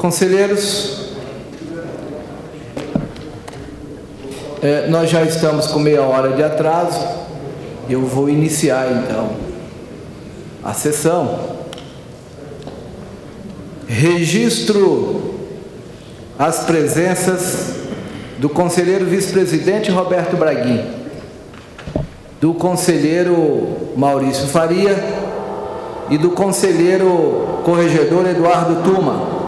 Conselheiros, nós já estamos com meia hora de atraso. Eu vou iniciar, então, a sessão. Registro as presenças do conselheiro vice-presidente Roberto Braguin, do conselheiro Maurício Faria e do conselheiro corregedor Eduardo Tuma.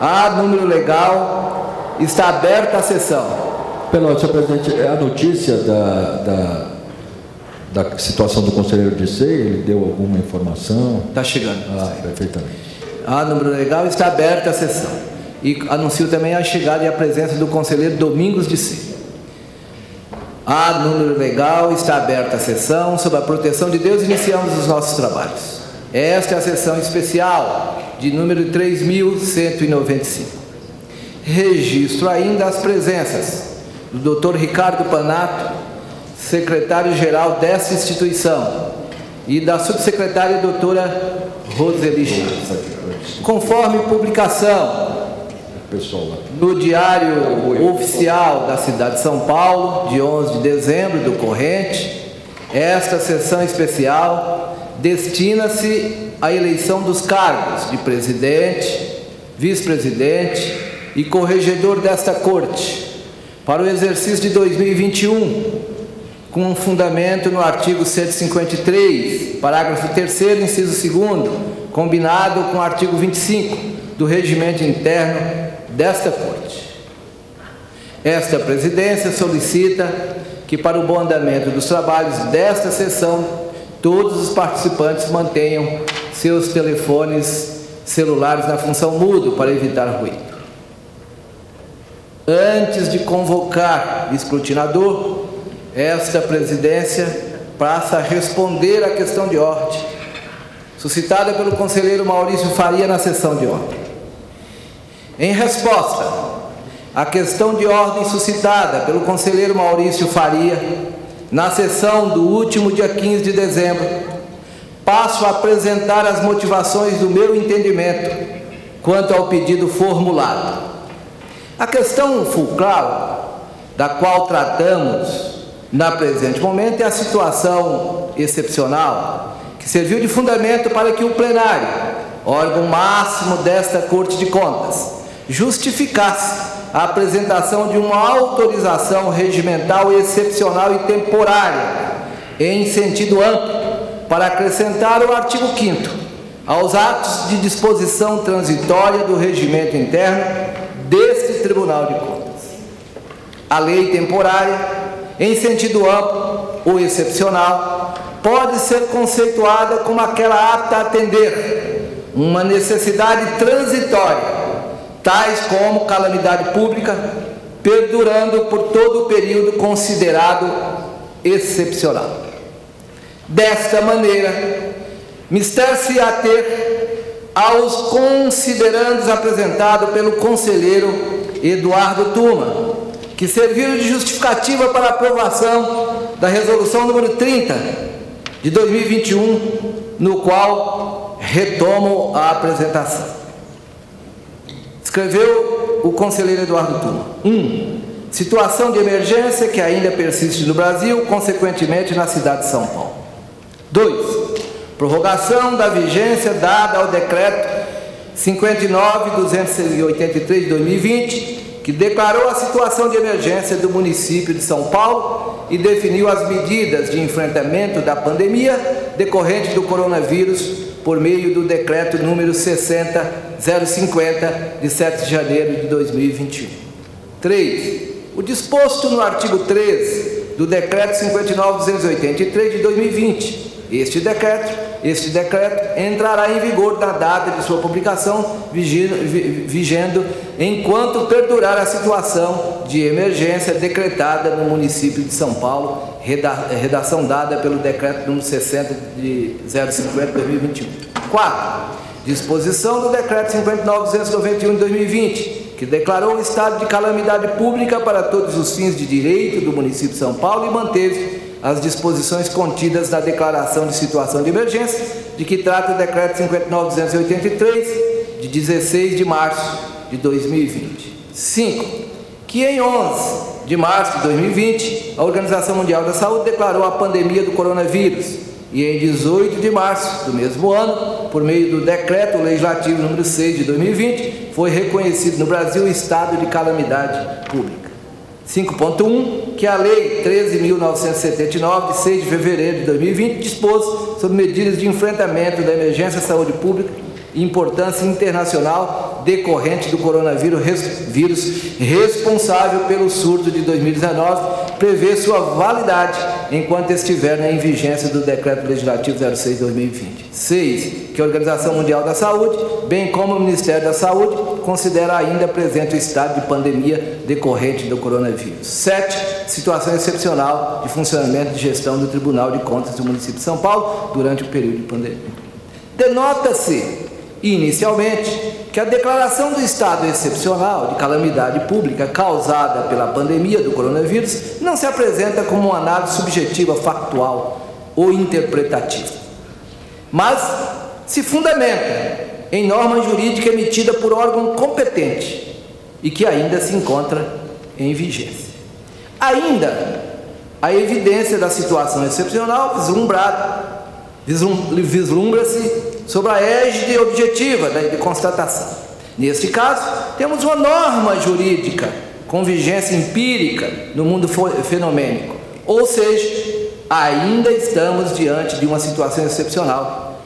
Há número legal, está aberta a sessão. Senhor presidente, a notícia da situação do conselheiro Dissei, ele deu alguma informação? Está chegando. Perfeitamente. Há número legal, está aberta a sessão. E anuncio também a chegada e a presença do conselheiro Domingos Dissei. Há número legal, está aberta a sessão. Sob a proteção de Deus, iniciamos os nossos trabalhos. Esta é a sessão especial de número 3.195. Registro ainda as presenças do Dr. Ricardo Panato, secretário-geral desta instituição, e da subsecretária doutora Roseli Chaves. Conforme publicação no Diário Oficial da cidade de São Paulo, de 11 de dezembro do corrente, esta sessão especial destina-se à eleição dos cargos de presidente, vice-presidente e corregedor desta Corte para o exercício de 2021, com fundamento no artigo 153, parágrafo 3º, inciso 2º, combinado com o artigo 25 do regimento interno desta Corte. Esta presidência solicita que, para o bom andamento dos trabalhos desta sessão, todos os participantes mantenham seus telefones celulares na função mudo para evitar ruído. Antes de convocar o escrutinador, esta presidência passa a responder à questão de ordem suscitada pelo conselheiro Maurício Faria na sessão de ontem. Em resposta à questão de ordem suscitada pelo conselheiro Maurício Faria na sessão do último dia 15 de dezembro, passo a apresentar as motivações do meu entendimento quanto ao pedido formulado. A questão fulcral da qual tratamos na presente momento é a situação excepcional que serviu de fundamento para que o plenário, órgão máximo desta Corte de Contas, justificasse a apresentação de uma autorização regimental excepcional e temporária em sentido amplo para acrescentar o artigo 5º aos atos de disposição transitória do regimento interno deste Tribunal de Contas. A lei temporária, em sentido amplo ou excepcional, pode ser conceituada como aquela apta a atender uma necessidade transitória, tais como calamidade pública, perdurando por todo o período considerado excepcional. Desta maneira, mister-se ater aos considerandos apresentados pelo conselheiro Eduardo Tuma, que serviram de justificativa para a aprovação da resolução número 30 de 2021, no qual retomo a apresentação. Escreveu o conselheiro Eduardo Tuma. 1. Situação de emergência que ainda persiste no Brasil, consequentemente na cidade de São Paulo. 2. Prorrogação da vigência dada ao decreto 59.283 de 2020, que declarou a situação de emergência do município de São Paulo e definiu as medidas de enfrentamento da pandemia decorrente do coronavírus por meio do decreto número 60.050 de 7 de janeiro de 2021. 3. O disposto no artigo 3 do decreto 59.283 de 2020. Este decreto entrará em vigor na data de sua publicação, vigendo enquanto perdurar a situação de emergência decretada no município de São Paulo, redação dada pelo decreto número 60 de 050 de 2021. 4. Disposição do decreto 59.291 de 2020, que declarou o estado de calamidade pública para todos os fins de direito do município de São Paulo e manteve as disposições contidas na Declaração de Situação de Emergência, de que trata o Decreto 59.283, de 16 de março de 2020. 5. Que em 11 de março de 2020, a Organização Mundial da Saúde declarou a pandemia do coronavírus, e em 18 de março do mesmo ano, por meio do Decreto Legislativo número 6 de 2020, foi reconhecido no Brasil o estado de calamidade pública. 5.1, que a Lei 13.979, de 6 de fevereiro de 2020, dispôs sobre medidas de enfrentamento da emergência à saúde pública e importância internacional decorrente do coronavírus responsável pelo surto de 2019, prevê sua validade enquanto estiver em vigência do Decreto Legislativo 06 de 2020. 6. Que a Organização Mundial da Saúde, bem como o Ministério da Saúde, considera ainda presente o estado de pandemia decorrente do coronavírus. 7. Situação excepcional de funcionamento e gestão do Tribunal de Contas do município de São Paulo durante o período de pandemia. Denota-se, inicialmente, que a declaração do estado excepcional de calamidade pública causada pela pandemia do coronavírus não se apresenta como uma análise subjetiva, factual ou interpretativa, mas se fundamenta em norma jurídica emitida por órgão competente e que ainda se encontra em vigência. Ainda, a evidência da situação excepcional vislumbra-se sobre a égide objetiva de constatação. Neste caso, temos uma norma jurídica com vigência empírica no mundo fenomênico, ou seja, ainda estamos diante de uma situação excepcional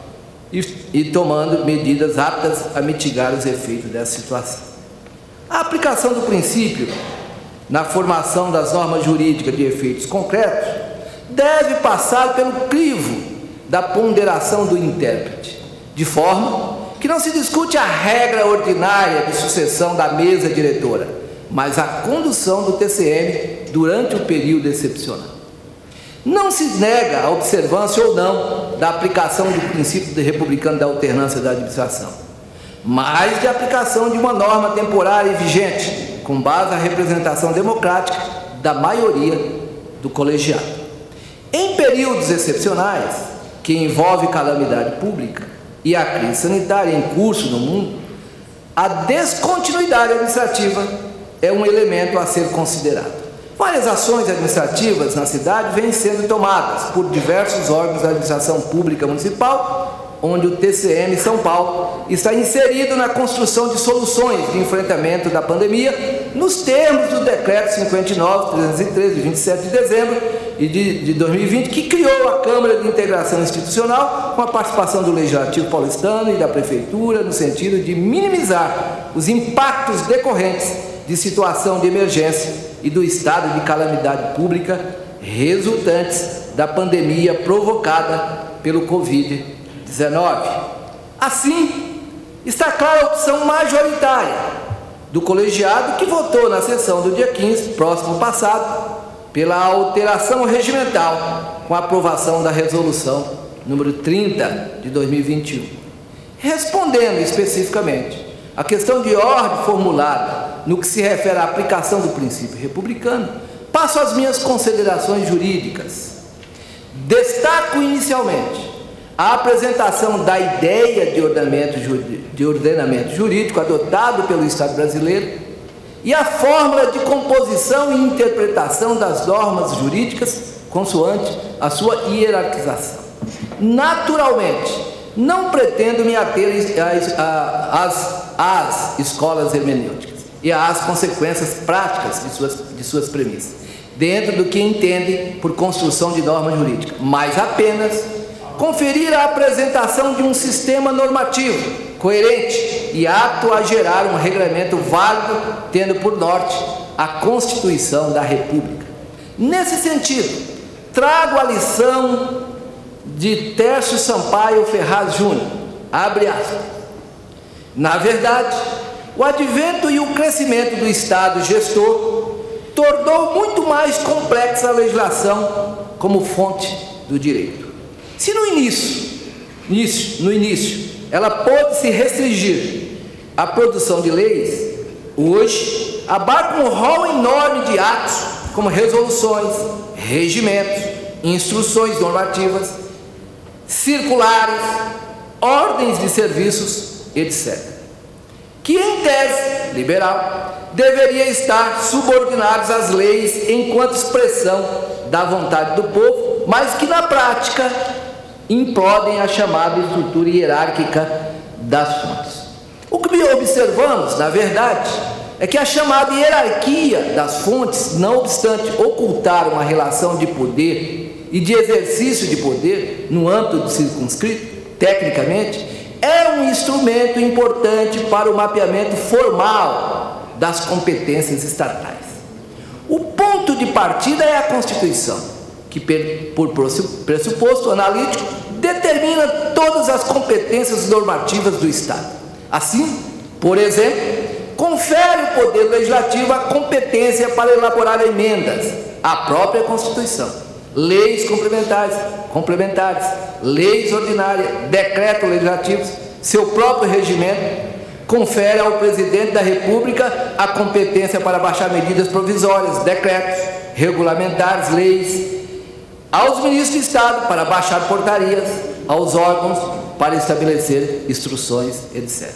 e tomando medidas aptas a mitigar os efeitos dessa situação. A aplicação do princípio na formação das normas jurídicas de efeitos concretos deve passar pelo crivo da ponderação do intérprete, de forma que não se discute a regra ordinária de sucessão da mesa diretora, mas a condução do TCM durante o período excepcional. Não se nega a observância ou não da aplicação do princípio republicano da alternância da administração, mas de aplicação de uma norma temporária e vigente, com base na representação democrática da maioria do colegiado. Em períodos excepcionais, que envolve calamidade pública e a crise sanitária em curso no mundo, a descontinuidade administrativa é um elemento a ser considerado. Várias ações administrativas na cidade vêm sendo tomadas por diversos órgãos da administração pública municipal, onde o TCM São Paulo está inserido na construção de soluções de enfrentamento da pandemia nos termos do Decreto 59.313, de 27 de dezembro de 2020, que criou a Câmara de Integração Institucional com a participação do Legislativo paulistano e da Prefeitura, no sentido de minimizar os impactos decorrentes de situação de emergência e do estado de calamidade pública resultantes da pandemia provocada pelo Covid-19. Assim, está clara a opção majoritária do colegiado que votou na sessão do dia 15, próximo passado, pela alteração regimental com a aprovação da resolução número 30 de 2021. Respondendo especificamente à questão de ordem formulada no que se refere à aplicação do princípio republicano, passo às minhas considerações jurídicas. Destaco inicialmente a apresentação da ideia de ordenamento jurídico adotado pelo Estado brasileiro e a fórmula de composição e interpretação das normas jurídicas consoante a sua hierarquização. Naturalmente, não pretendo me ater às escolas hermenêuticas e às consequências práticas de suas premissas, dentro do que entendem por construção de norma jurídica, mas apenas conferir a apresentação de um sistema normativo coerente e apto a gerar um regramento válido, tendo por norte a Constituição da República. Nesse sentido, trago a lição de Tércio Sampaio Ferraz Júnior, abre aspas. Na verdade, o advento e o crescimento do Estado gestor tornou muito mais complexa a legislação como fonte do direito. Se no início, ela pôde se restringir à produção de leis, hoje abarca um rol enorme de atos, como resoluções, regimentos, instruções normativas, circulares, ordens de serviços, etc., que em tese liberal deveria estar subordinados às leis enquanto expressão da vontade do povo, mas que na prática implodem a chamada estrutura hierárquica das fontes. O que observamos, na verdade, é que a chamada hierarquia das fontes, não obstante ocultar uma relação de poder e de exercício de poder no âmbito circunscrito, tecnicamente, é um instrumento importante para o mapeamento formal das competências estatais. O ponto de partida é a Constituição, que, por pressuposto analítico, determina todas as competências normativas do Estado. Assim, por exemplo, confere ao Poder Legislativo a competência para elaborar emendas à própria Constituição, leis complementares, leis ordinárias, decretos legislativos, seu próprio regimento. Confere ao Presidente da República a competência para baixar medidas provisórias, decretos, regulamentares, leis, aos ministros de Estado para baixar portarias, aos órgãos para estabelecer instruções, etc.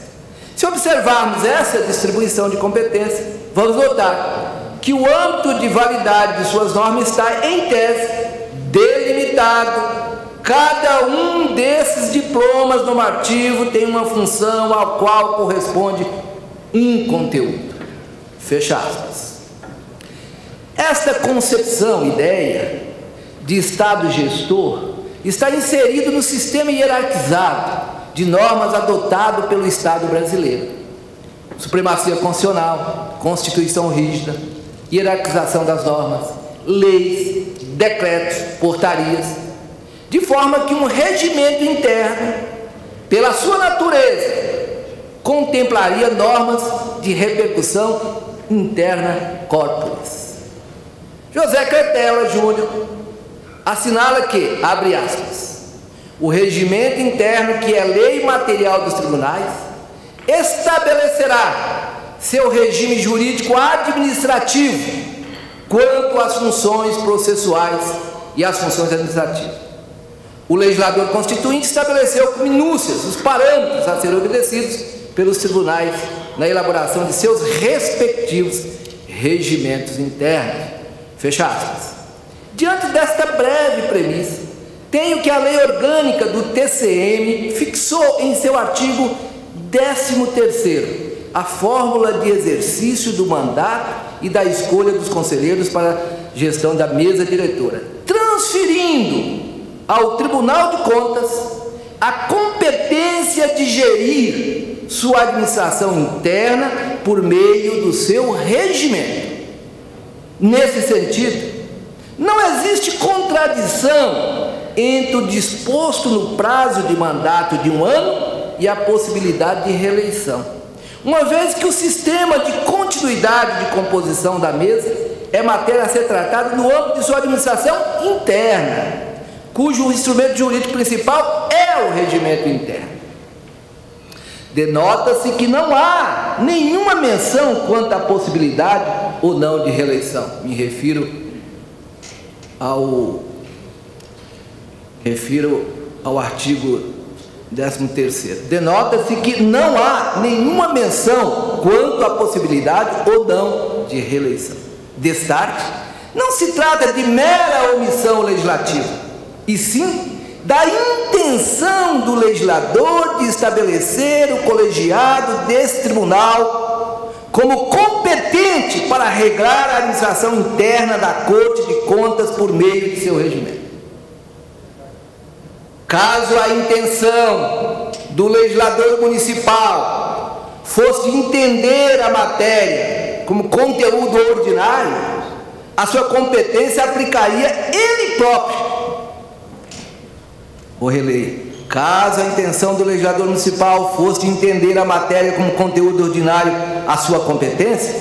Se observarmos essa distribuição de competência, vamos notar que o âmbito de validade de suas normas está, em tese, delimitado. Cada um desses diplomas normativos tem uma função ao qual corresponde um conteúdo. Fecha aspas. Esta concepção, ideia de Estado gestor está inserido no sistema hierarquizado de normas adotado pelo Estado brasileiro. Supremacia constitucional, Constituição rígida, hierarquização das normas, leis, decretos, portarias, de forma que um regimento interno, pela sua natureza, contemplaria normas de repercussão interna corporis. José Cretela Júnior assinala que, abre aspas, o regimento interno, que é lei material dos tribunais, estabelecerá seu regime jurídico administrativo quanto às funções processuais e às funções administrativas. O legislador constituinte estabeleceu com minúcias os parâmetros a serem obedecidos pelos tribunais na elaboração de seus respectivos regimentos internos. Fecha aspas. Diante desta breve premissa, tenho que a lei orgânica do TCM fixou em seu artigo 13º a fórmula de exercício do mandato e da escolha dos conselheiros para a gestão da mesa diretora, transferindo ao Tribunal de Contas a competência de gerir sua administração interna por meio do seu regimento. Nesse sentido, não existe contradição entre o disposto no prazo de mandato de 1 ano e a possibilidade de reeleição, uma vez que o sistema de continuidade de composição da mesa é matéria a ser tratada no âmbito de sua administração interna, cujo instrumento jurídico principal é o regimento interno. Denota-se que não há nenhuma menção quanto à possibilidade ou não de reeleição. Me refiro ao artigo 13º. Denota-se que não há nenhuma menção quanto à possibilidade ou não de reeleição. Destarte, não se trata de mera omissão legislativa, e sim da intenção do legislador de estabelecer o colegiado desse tribunal como competente para regrar a administração interna da Corte de Contas por meio de seu regimento. Caso a intenção do legislador municipal fosse entender a matéria como conteúdo ordinário, a sua competência aplicaria ele próprio. Vou reler. Caso a intenção do legislador municipal fosse entender a matéria como conteúdo ordinário, a sua competência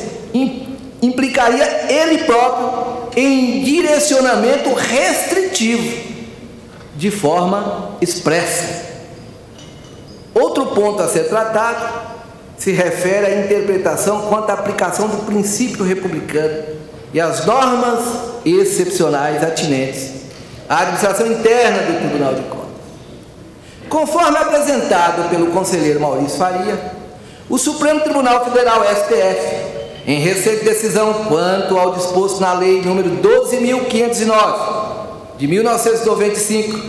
implicaria ele próprio em direcionamento restritivo, de forma expressa. Outro ponto a ser tratado se refere à interpretação quanto à aplicação do princípio republicano e às normas excepcionais atinentes à administração interna do Tribunal de Contas. Conforme apresentado pelo conselheiro Maurício Faria, o Supremo Tribunal Federal, STF, em recente decisão quanto ao disposto na Lei nº 12.509, de 1995,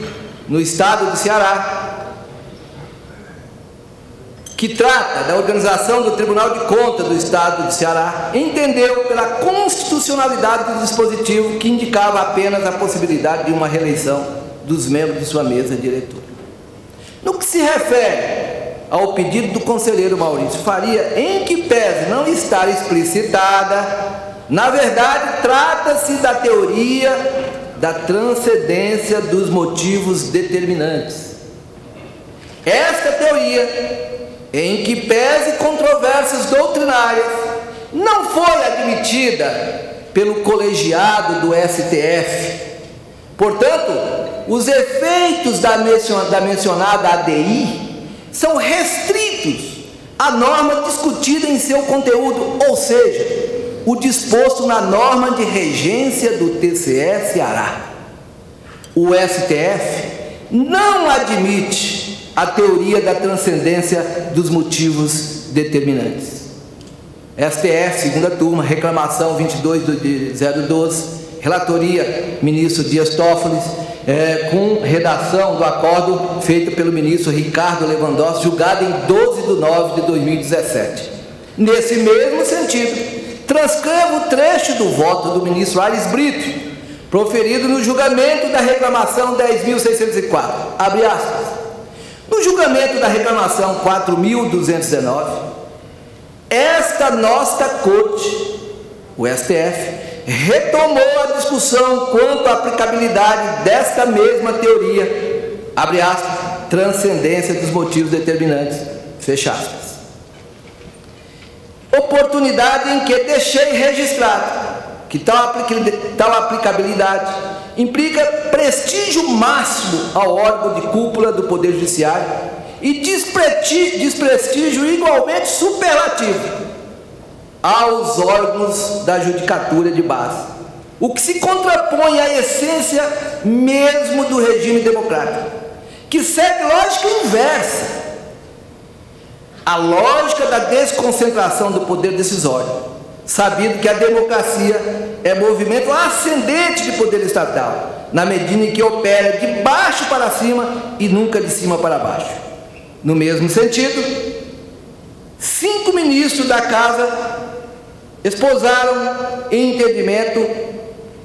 no Estado do Ceará, que trata da organização do Tribunal de Contas do Estado do Ceará, entendeu pela constitucionalidade do dispositivo que indicava apenas a possibilidade de uma reeleição dos membros de sua mesa diretora. No que se refere ao pedido do conselheiro Maurício Faria, em que pese não estar explicitada, na verdade trata-se da teoria da transcendência dos motivos determinantes. Esta teoria, em que pese controvérsias doutrinárias, não foi admitida pelo colegiado do STF. Portanto, os efeitos da mencionada ADI são restritos à norma discutida em seu conteúdo, ou seja, o disposto na norma de regência do TCE Ceará. O STF não admite a teoria da transcendência dos motivos determinantes. STF, segunda turma, reclamação 22/012, relatoria, ministro Dias Toffoli, com redação do acordo feito pelo ministro Ricardo Lewandowski, julgado em 12/9/2017. Nesse mesmo sentido, transcrevo o trecho do voto do ministro Aires Brito, proferido no julgamento da reclamação 10.604, abre aspas. No julgamento da reclamação 4.219, esta nossa corte, o STF, retomou a discussão quanto à aplicabilidade desta mesma teoria, abre aspas, transcendência dos motivos determinantes, fecha aspas. Oportunidade em que deixei registrado que tal aplicabilidade implica prestígio máximo ao órgão de cúpula do Poder Judiciário e desprestígio igualmente superlativo aos órgãos da judicatura de base, o que se contrapõe à essência mesmo do regime democrático, que segue lógica inversa, a lógica da desconcentração do poder decisório, sabido que a democracia é movimento ascendente de poder estatal, na medida em que opera de baixo para cima e nunca de cima para baixo. No mesmo sentido, 5 ministros da Casa esposaram em entendimento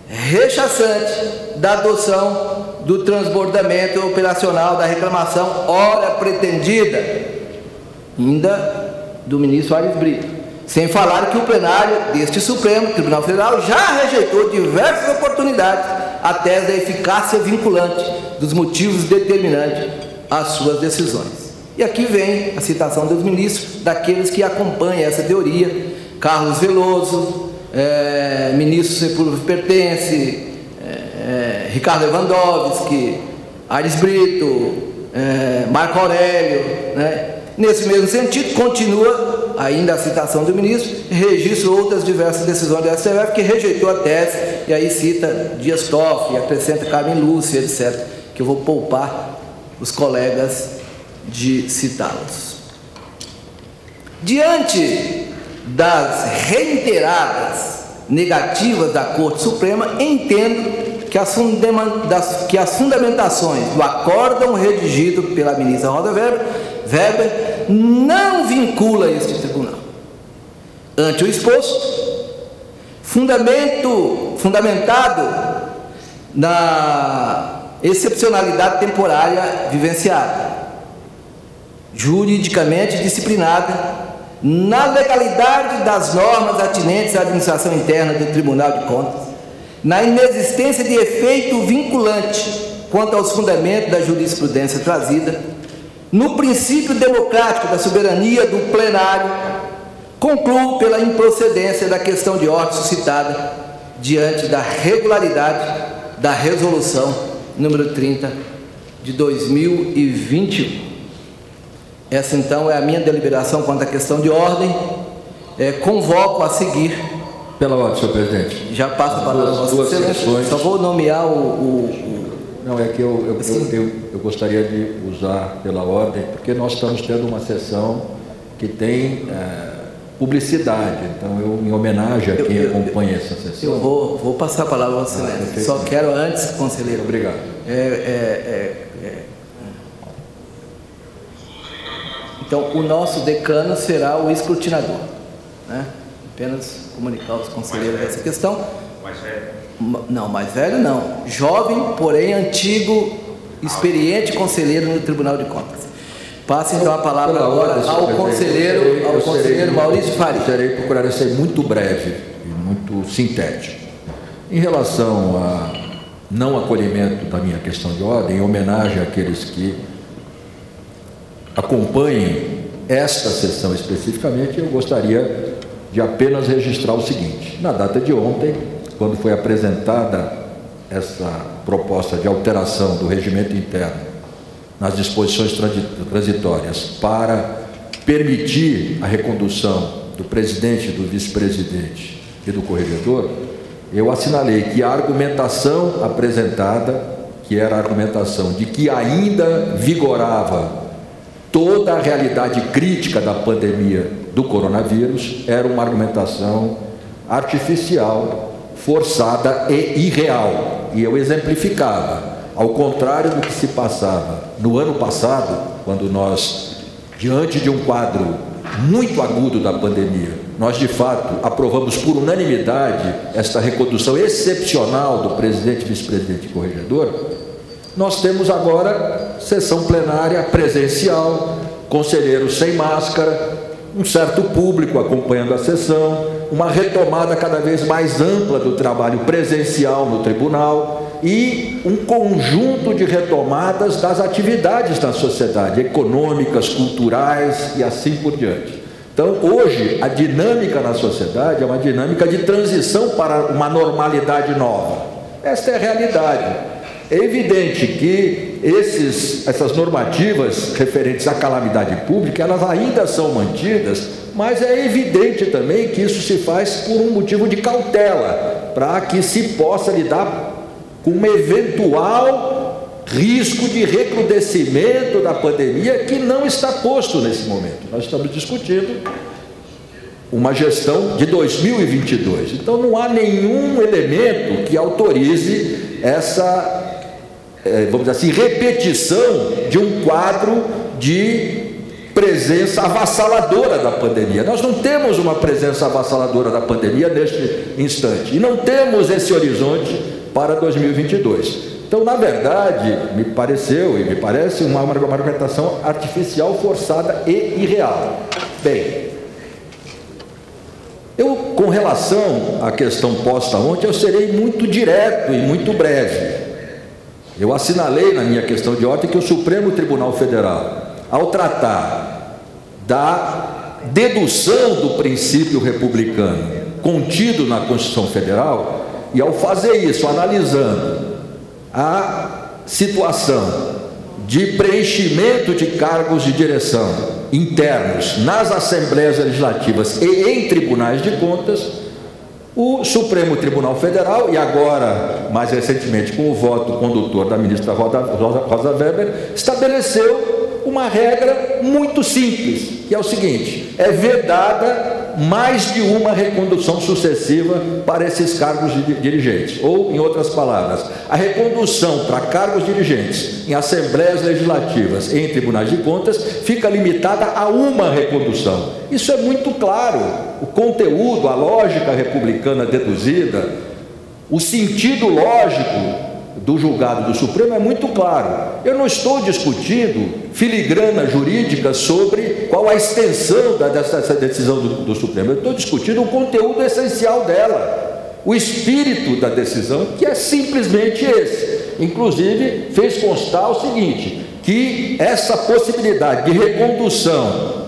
rechaçante da adoção do transbordamento operacional da reclamação ora pretendida, ainda do ministro Aires Brito, sem falar que o plenário deste Supremo Tribunal Federal já rejeitou diversas oportunidades a tese da eficácia vinculante dos motivos determinantes às suas decisões. E aqui vem a citação dos ministros, daqueles que acompanham essa teoria: Carlos Veloso, ministro Sepúlveda Pertence, Ricardo Lewandowski, Aires Brito, Marco Aurélio, né? Nesse mesmo sentido, continua ainda a citação do ministro, registra outras diversas decisões do STF que rejeitou a tese, e aí cita Dias Toffoli, acrescenta Carmen Lúcia, etc., que eu vou poupar os colegas de citá-los. Diante das reiteradas negativas da Corte Suprema, entendo que as fundamentações do acórdão redigido pela ministra Rosa Weber não vincula este tribunal. Ante o exposto, fundamentado na excepcionalidade temporária vivenciada, juridicamente disciplinada, na legalidade das normas atinentes à administração interna do Tribunal de Contas, na inexistência de efeito vinculante quanto aos fundamentos da jurisprudência trazida, no princípio democrático da soberania do plenário, concluo pela improcedência da questão de ordem suscitada diante da regularidade da resolução número 30 de 2021. Essa, então, é a minha deliberação quanto à questão de ordem. Convoco a seguir. Pela ordem, senhor presidente. Já passo para as duas questões. Só vou nomear o Não, é que eu gostaria de usar pela ordem, porque nós estamos tendo uma sessão que tem publicidade, então em homenagem a quem acompanha essa sessão. Eu vou passar a palavra ao Excelência. Só quero antes, conselheiro. Obrigado. Então, o nosso decano será o escrutinador, né? Apenas comunicar aos conselheiros essa questão. Mais velho? Não, mais velho não. Jovem, porém antigo, experiente conselheiro no Tribunal de Contas. Passe então a palavra agora ao conselheiro Maurício Faria. Serei procurar ser muito breve e muito sintético. Em relação ao não acolhimento da minha questão de ordem, em homenagem àqueles que acompanhem esta sessão especificamente, eu gostaria de apenas registrar o seguinte: na data de ontem, quando foi apresentada essa proposta de alteração do regimento interno nas disposições transitórias para permitir a recondução do presidente, do vice-presidente e do corregedor, eu assinalei que a argumentação apresentada, que era a argumentação de que ainda vigorava toda a realidade crítica da pandemia do coronavírus, era uma argumentação artificial, forçada e irreal. E eu exemplificava, ao contrário do que se passava no ano passado, quando nós, diante de um quadro muito agudo da pandemia, nós de fato aprovamos por unanimidade esta recondução excepcional do presidente, vice-presidente e corregedor. Nós temos agora sessão plenária presencial, conselheiros sem máscara, um certo público acompanhando a sessão, uma retomada cada vez mais ampla do trabalho presencial no tribunal e um conjunto de retomadas das atividades na sociedade, econômicas, culturais e assim por diante. Então, hoje, a dinâmica na sociedade é uma dinâmica de transição para uma normalidade nova. Esta é a realidade. É evidente que essas normativas referentes à calamidade pública, elas ainda são mantidas, mas é evidente também que isso se faz por um motivo de cautela, para que se possa lidar com um eventual risco de recrudescimento da pandemia que não está posto nesse momento. Nós estamos discutindo uma gestão de 2022. Então, não há nenhum elemento que autorize essa, vamos dizer assim, repetição de um quadro de presença avassaladora da pandemia. Nós não temos uma presença avassaladora da pandemia neste instante e não temos esse horizonte para 2022. Então, na verdade, me pareceu e me parece uma argumentação artificial, forçada e irreal. Bem, com relação à questão posta ontem, eu serei muito direto e muito breve. Eu assinalei na minha questão de ordem que o Supremo Tribunal Federal, ao tratar da dedução do princípio republicano contido na Constituição Federal, e ao fazer isso, analisando a situação de preenchimento de cargos de direção internos nas Assembleias Legislativas e em tribunais de contas, o Supremo Tribunal Federal, e agora, mais recentemente, com o voto condutor da ministra Rosa Weber, estabeleceu uma regra muito simples, que é o seguinte: é vedada mais de uma recondução sucessiva para esses cargos de dirigentes. Ou, em outras palavras, a recondução para cargos dirigentes em Assembleias Legislativas e em Tribunais de Contas fica limitada a uma recondução. Isso é muito claro. O conteúdo, a lógica republicana deduzida, o sentido lógico do julgado do Supremo é muito claro. Eu não estou discutindo filigrana jurídica sobre qual a extensão dessa decisão do Supremo. Eu estou discutindo o conteúdo essencial dela, o espírito da decisão, que é simplesmente esse. Inclusive, fez constar o seguinte, que essa possibilidade de recondução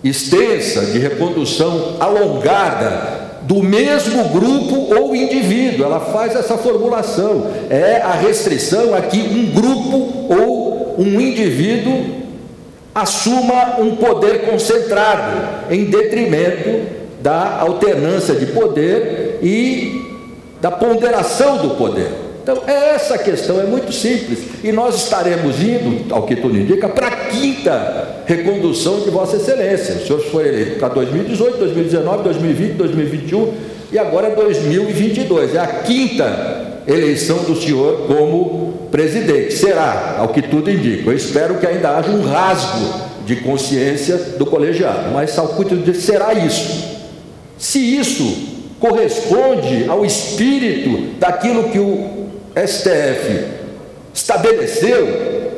extensa, de recondução alongada, do mesmo grupo ou indivíduo, ela faz essa formulação, é a restrição a que um grupo ou um indivíduo assuma um poder concentrado, em detrimento da alternância de poder e da ponderação do poder. Então, essa questão é muito simples, e nós estaremos indo, ao que tudo indica, para a 5ª recondução de Vossa Excelência. O senhor foi eleito para 2018, 2019, 2020, 2021 e agora 2022. É a 5ª eleição do senhor como presidente. Será, ao que tudo indica. Eu espero que ainda haja um rasgo de consciência do colegiado, mas ao que tudo indica, será isso. Se isso corresponde ao espírito daquilo que o STF estabeleceu,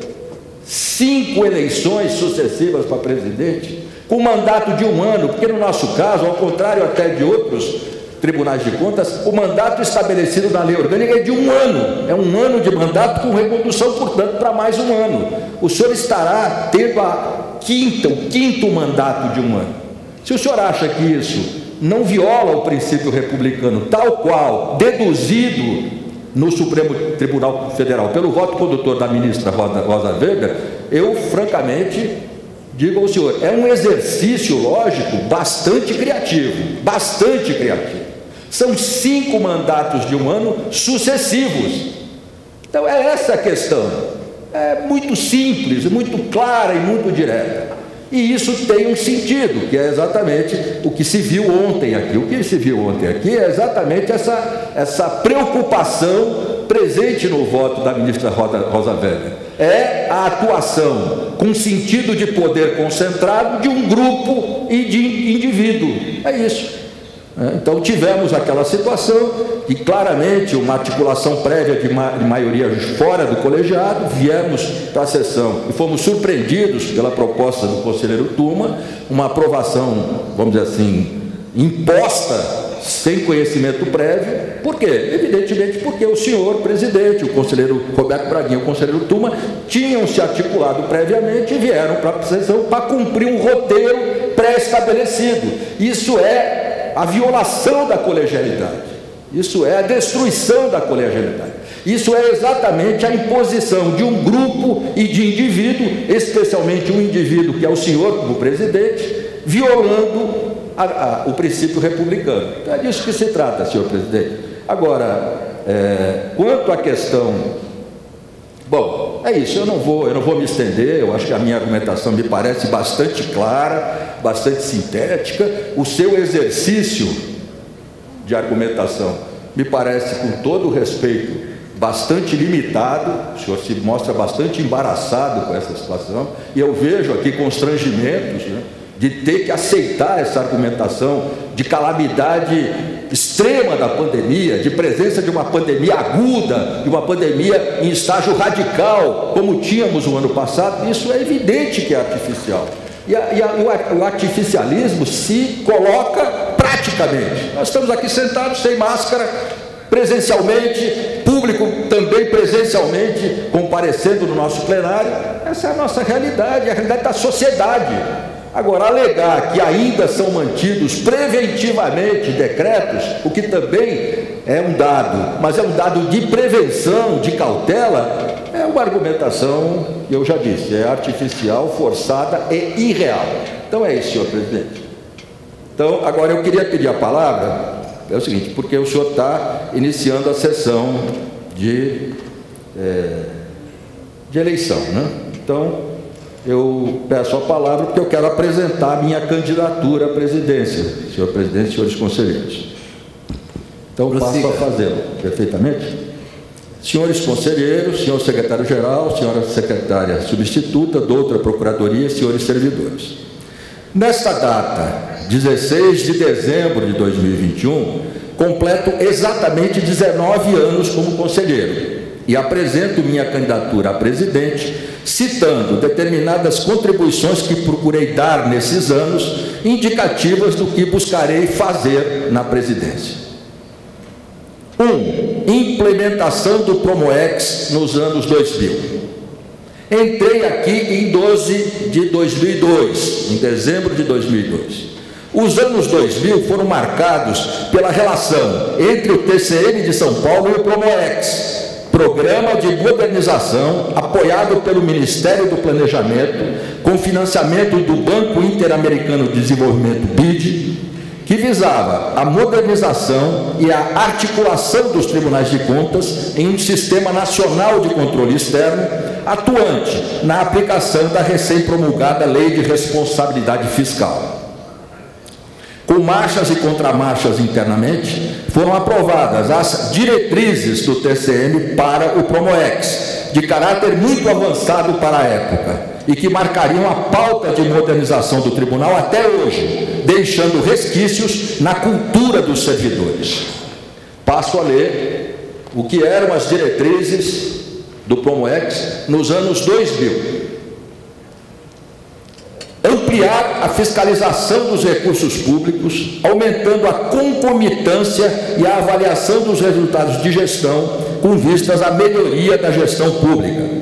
5 eleições sucessivas para presidente, com mandato de 1 ano, porque no nosso caso, ao contrário até de outros tribunais de contas, o mandato estabelecido na lei orgânica é de 1 ano, é 1 ano de mandato com recondução, portanto, para mais 1 ano. O senhor estará tendo o 5º mandato de 1 ano. Se o senhor acha que isso não viola o princípio republicano, tal qual deduzido no Supremo Tribunal Federal pelo voto condutor da ministra Rosa Weber, eu francamente digo ao senhor, é um exercício lógico bastante criativo, bastante criativo. São 5 mandatos de 1 ano sucessivos. Então é essa a questão, é muito simples, muito clara e muito direta. E isso tem um sentido, que é exatamente o que se viu ontem aqui. O que se viu ontem aqui é exatamente essa preocupação presente no voto da ministra Rosa Weber. É a atuação com sentido de poder concentrado de um grupo e de indivíduo. É isso. Então tivemos aquela situação que claramente uma articulação prévia de maioria fora do colegiado, viemos para a sessão e fomos surpreendidos pela proposta do conselheiro Tuma, uma aprovação, vamos dizer assim, imposta sem conhecimento prévio. Por quê? Evidentemente porque o senhor presidente, o conselheiro Roberto Braguinha e o conselheiro Tuma tinham se articulado previamente e vieram para a sessão para cumprir um roteiro pré-estabelecido. Isso é a violação da colegialidade, isso é a destruição da colegialidade, isso é exatamente a imposição de um grupo e de indivíduo, especialmente um indivíduo que é o senhor como presidente, violando o princípio republicano. Então é disso que se trata, senhor presidente. Agora, quanto à questão, bom, é isso, eu não vou me estender, eu acho que a minha argumentação me parece bastante clara, bastante sintética. O seu exercício de argumentação me parece, com todo o respeito, bastante limitado. O senhor se mostra bastante embaraçado com essa situação, e eu vejo aqui constrangimentos, né, de ter que aceitar essa argumentação de calamidade extrema da pandemia, de presença de uma pandemia aguda, de uma pandemia em estágio radical, como tínhamos o ano passado. Isso é evidente que é artificial. E o artificialismo se coloca praticamente. Nós estamos aqui sentados sem máscara, presencialmente, público também presencialmente comparecendo no nosso plenário. Essa é a nossa realidade, a realidade da sociedade. Agora, alegar que ainda são mantidos preventivamente decretos, o que também é um dado, mas é um dado de prevenção, de cautela, é uma argumentação, eu já disse, é artificial, forçada e irreal. Então é isso, senhor presidente. Então, agora eu queria pedir a palavra, é o seguinte, porque o senhor está iniciando a sessão de eleição, né? Então, eu peço a palavra porque eu quero apresentar a minha candidatura à presidência, senhor presidente, senhores conselheiros. Então, passo a fazê-lo perfeitamente. Senhores conselheiros, senhor secretário-geral, senhora secretária substituta, doutora procuradoria, senhores servidores. Nesta data, 16 de dezembro de 2021, completo exatamente 19 anos como conselheiro e apresento minha candidatura a presidente, citando determinadas contribuições que procurei dar nesses anos, indicativas do que buscarei fazer na presidência. 1. Implementação do Promoex nos anos 2000. Entrei aqui em 12 de 2002, em dezembro de 2002. Os anos 2000 foram marcados pela relação entre o TCM de São Paulo e o Promoex, Programa de Modernização apoiado pelo Ministério do Planejamento, com financiamento do Banco Interamericano de Desenvolvimento, BID, que visava a modernização e a articulação dos tribunais de contas em um sistema nacional de controle externo atuante na aplicação da recém-promulgada Lei de Responsabilidade Fiscal. Com marchas e contramarchas internamente, foram aprovadas as diretrizes do TCM para o Promoex, de caráter muito avançado para a época, e que marcariam a pauta de modernização do tribunal até hoje, deixando resquícios na cultura dos servidores. Passo a ler o que eram as diretrizes do Promoex nos anos 2000. Ampliar a fiscalização dos recursos públicos, aumentando a concomitância e a avaliação dos resultados de gestão com vistas à melhoria da gestão pública.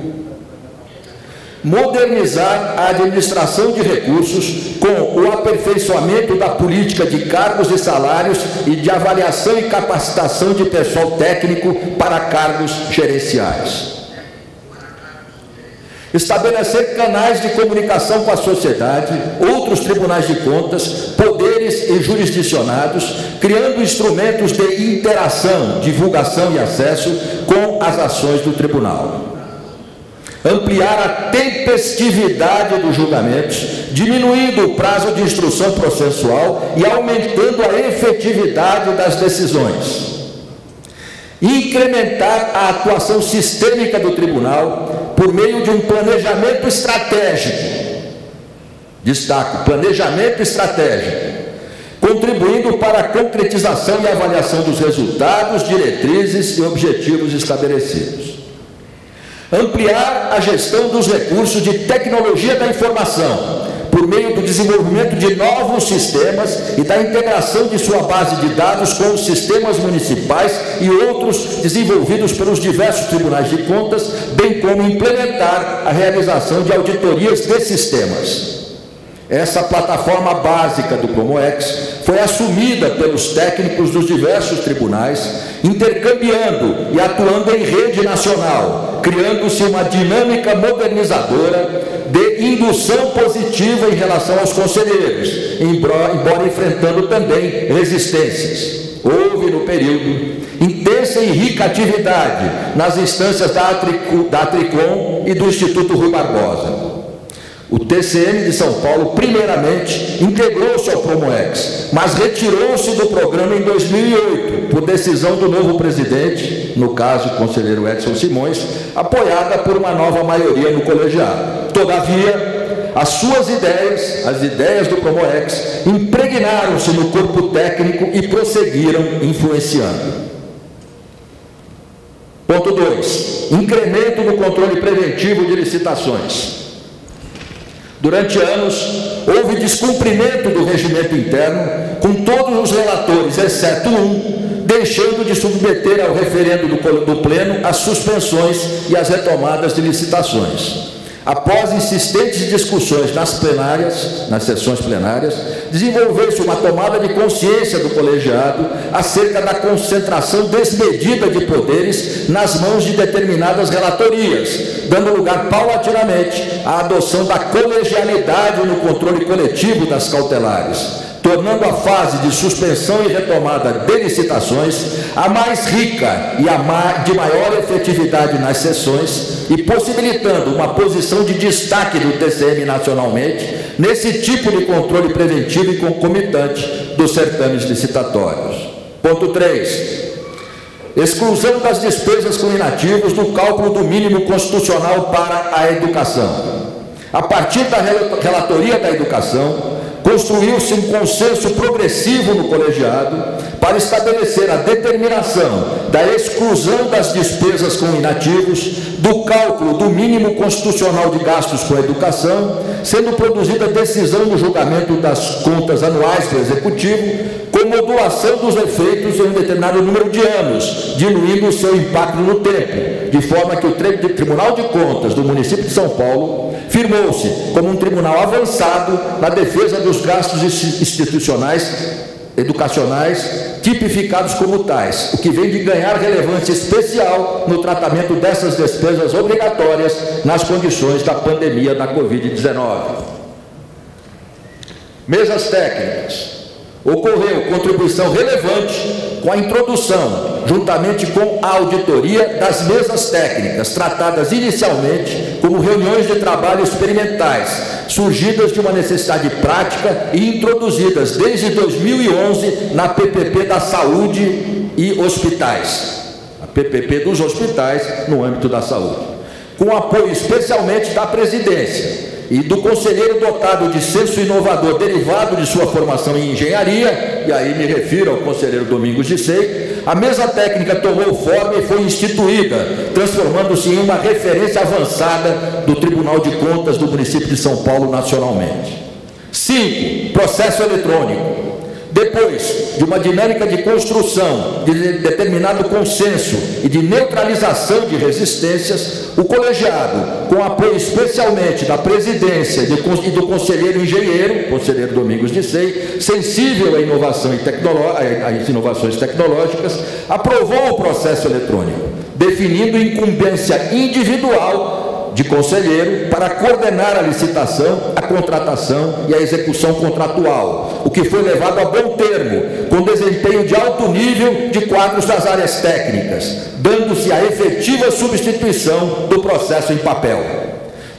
Modernizar a administração de recursos com o aperfeiçoamento da política de cargos e salários e de avaliação e capacitação de pessoal técnico para cargos gerenciais. Estabelecer canais de comunicação com a sociedade, outros tribunais de contas, poderes e jurisdicionados, criando instrumentos de interação, divulgação e acesso com as ações do tribunal. Ampliar a tempestividade dos julgamentos, diminuindo o prazo de instrução processual e aumentando a efetividade das decisões. Incrementar a atuação sistêmica do tribunal por meio de um planejamento estratégico. Destaco, planejamento estratégico, contribuindo para a concretização e avaliação dos resultados, diretrizes e objetivos estabelecidos. Ampliar a gestão dos recursos de tecnologia da informação, por meio do desenvolvimento de novos sistemas e da integração de sua base de dados com os sistemas municipais e outros desenvolvidos pelos diversos tribunais de contas, bem como implementar a realização de auditorias de sistemas. Essa plataforma básica do Promoex foi assumida pelos técnicos dos diversos tribunais, intercambiando e atuando em rede nacional, criando-se uma dinâmica modernizadora de indução positiva em relação aos conselheiros, embora enfrentando também resistências. Houve, no período, intensa e rica atividade nas instâncias da Atricom e do Instituto Rui Barbosa. O TCM de São Paulo, primeiramente, integrou-se ao Promoex, mas retirou-se do programa em 2008, por decisão do novo presidente, no caso o conselheiro Edson Simões, apoiada por uma nova maioria no colegiado. Todavia, as suas ideias, as ideias do Promoex, impregnaram-se no corpo técnico e prosseguiram influenciando. Ponto 2. Incremento do controle preventivo de licitações. Durante anos, houve descumprimento do regimento interno, com todos os relatores, exceto um, deixando de submeter ao referendo do Pleno as suspensões e as retomadas de licitações. Após insistentes discussões nas sessões plenárias, desenvolveu-se uma tomada de consciência do colegiado acerca da concentração desmedida de poderes nas mãos de determinadas relatorias, dando lugar paulatinamente à adoção da colegialidade no controle coletivo das cautelares, tornando a fase de suspensão e retomada de licitações a mais rica e de maior efetividade nas sessões e possibilitando uma posição de destaque do TCM nacionalmente nesse tipo de controle preventivo e concomitante dos certames licitatórios. Ponto 3. Exclusão das despesas com inativos do cálculo do mínimo constitucional para a educação. A partir da relatoria da educação, construiu-se um consenso progressivo no colegiado para estabelecer a determinação da exclusão das despesas com inativos do cálculo do mínimo constitucional de gastos com a educação, sendo produzida decisão no julgamento das contas anuais do Executivo, com modulação dos efeitos em um determinado número de anos, diluindo o seu impacto no tempo, de forma que o Tribunal de Contas do município de São Paulo firmou-se como um tribunal avançado na defesa dos gastos educacionais tipificados como tais, o que vem de ganhar relevância especial no tratamento dessas despesas obrigatórias nas condições da pandemia da Covid-19. Mesas técnicas. ocorreu contribuição relevante com a introdução, juntamente com a auditoria, das mesas técnicas, tratadas inicialmente como reuniões de trabalho experimentais, surgidas de uma necessidade prática e introduzidas desde 2011 na PPP da Saúde e Hospitais, a PPP dos hospitais no âmbito da saúde, com apoio especialmente da presidência e do conselheiro dotado de senso inovador derivado de sua formação em engenharia, e aí me refiro ao conselheiro Domingos de Sei. A mesa técnica tomou forma e foi instituída, transformando-se em uma referência avançada do Tribunal de Contas do município de São Paulo nacionalmente. 5. Processo eletrônico. Depois de uma dinâmica de construção de determinado consenso e de neutralização de resistências, o colegiado, com apoio especialmente da presidência e do conselheiro engenheiro, conselheiro Domingos de Sei, sensível à inovação e às inovações tecnológicas, aprovou o processo eletrônico, definindo incumbência individual de conselheiro para coordenar a licitação, a contratação e a execução contratual, o que foi levado a bom termo, com desempenho de alto nível de quadros das áreas técnicas, dando-se a efetiva substituição do processo em papel.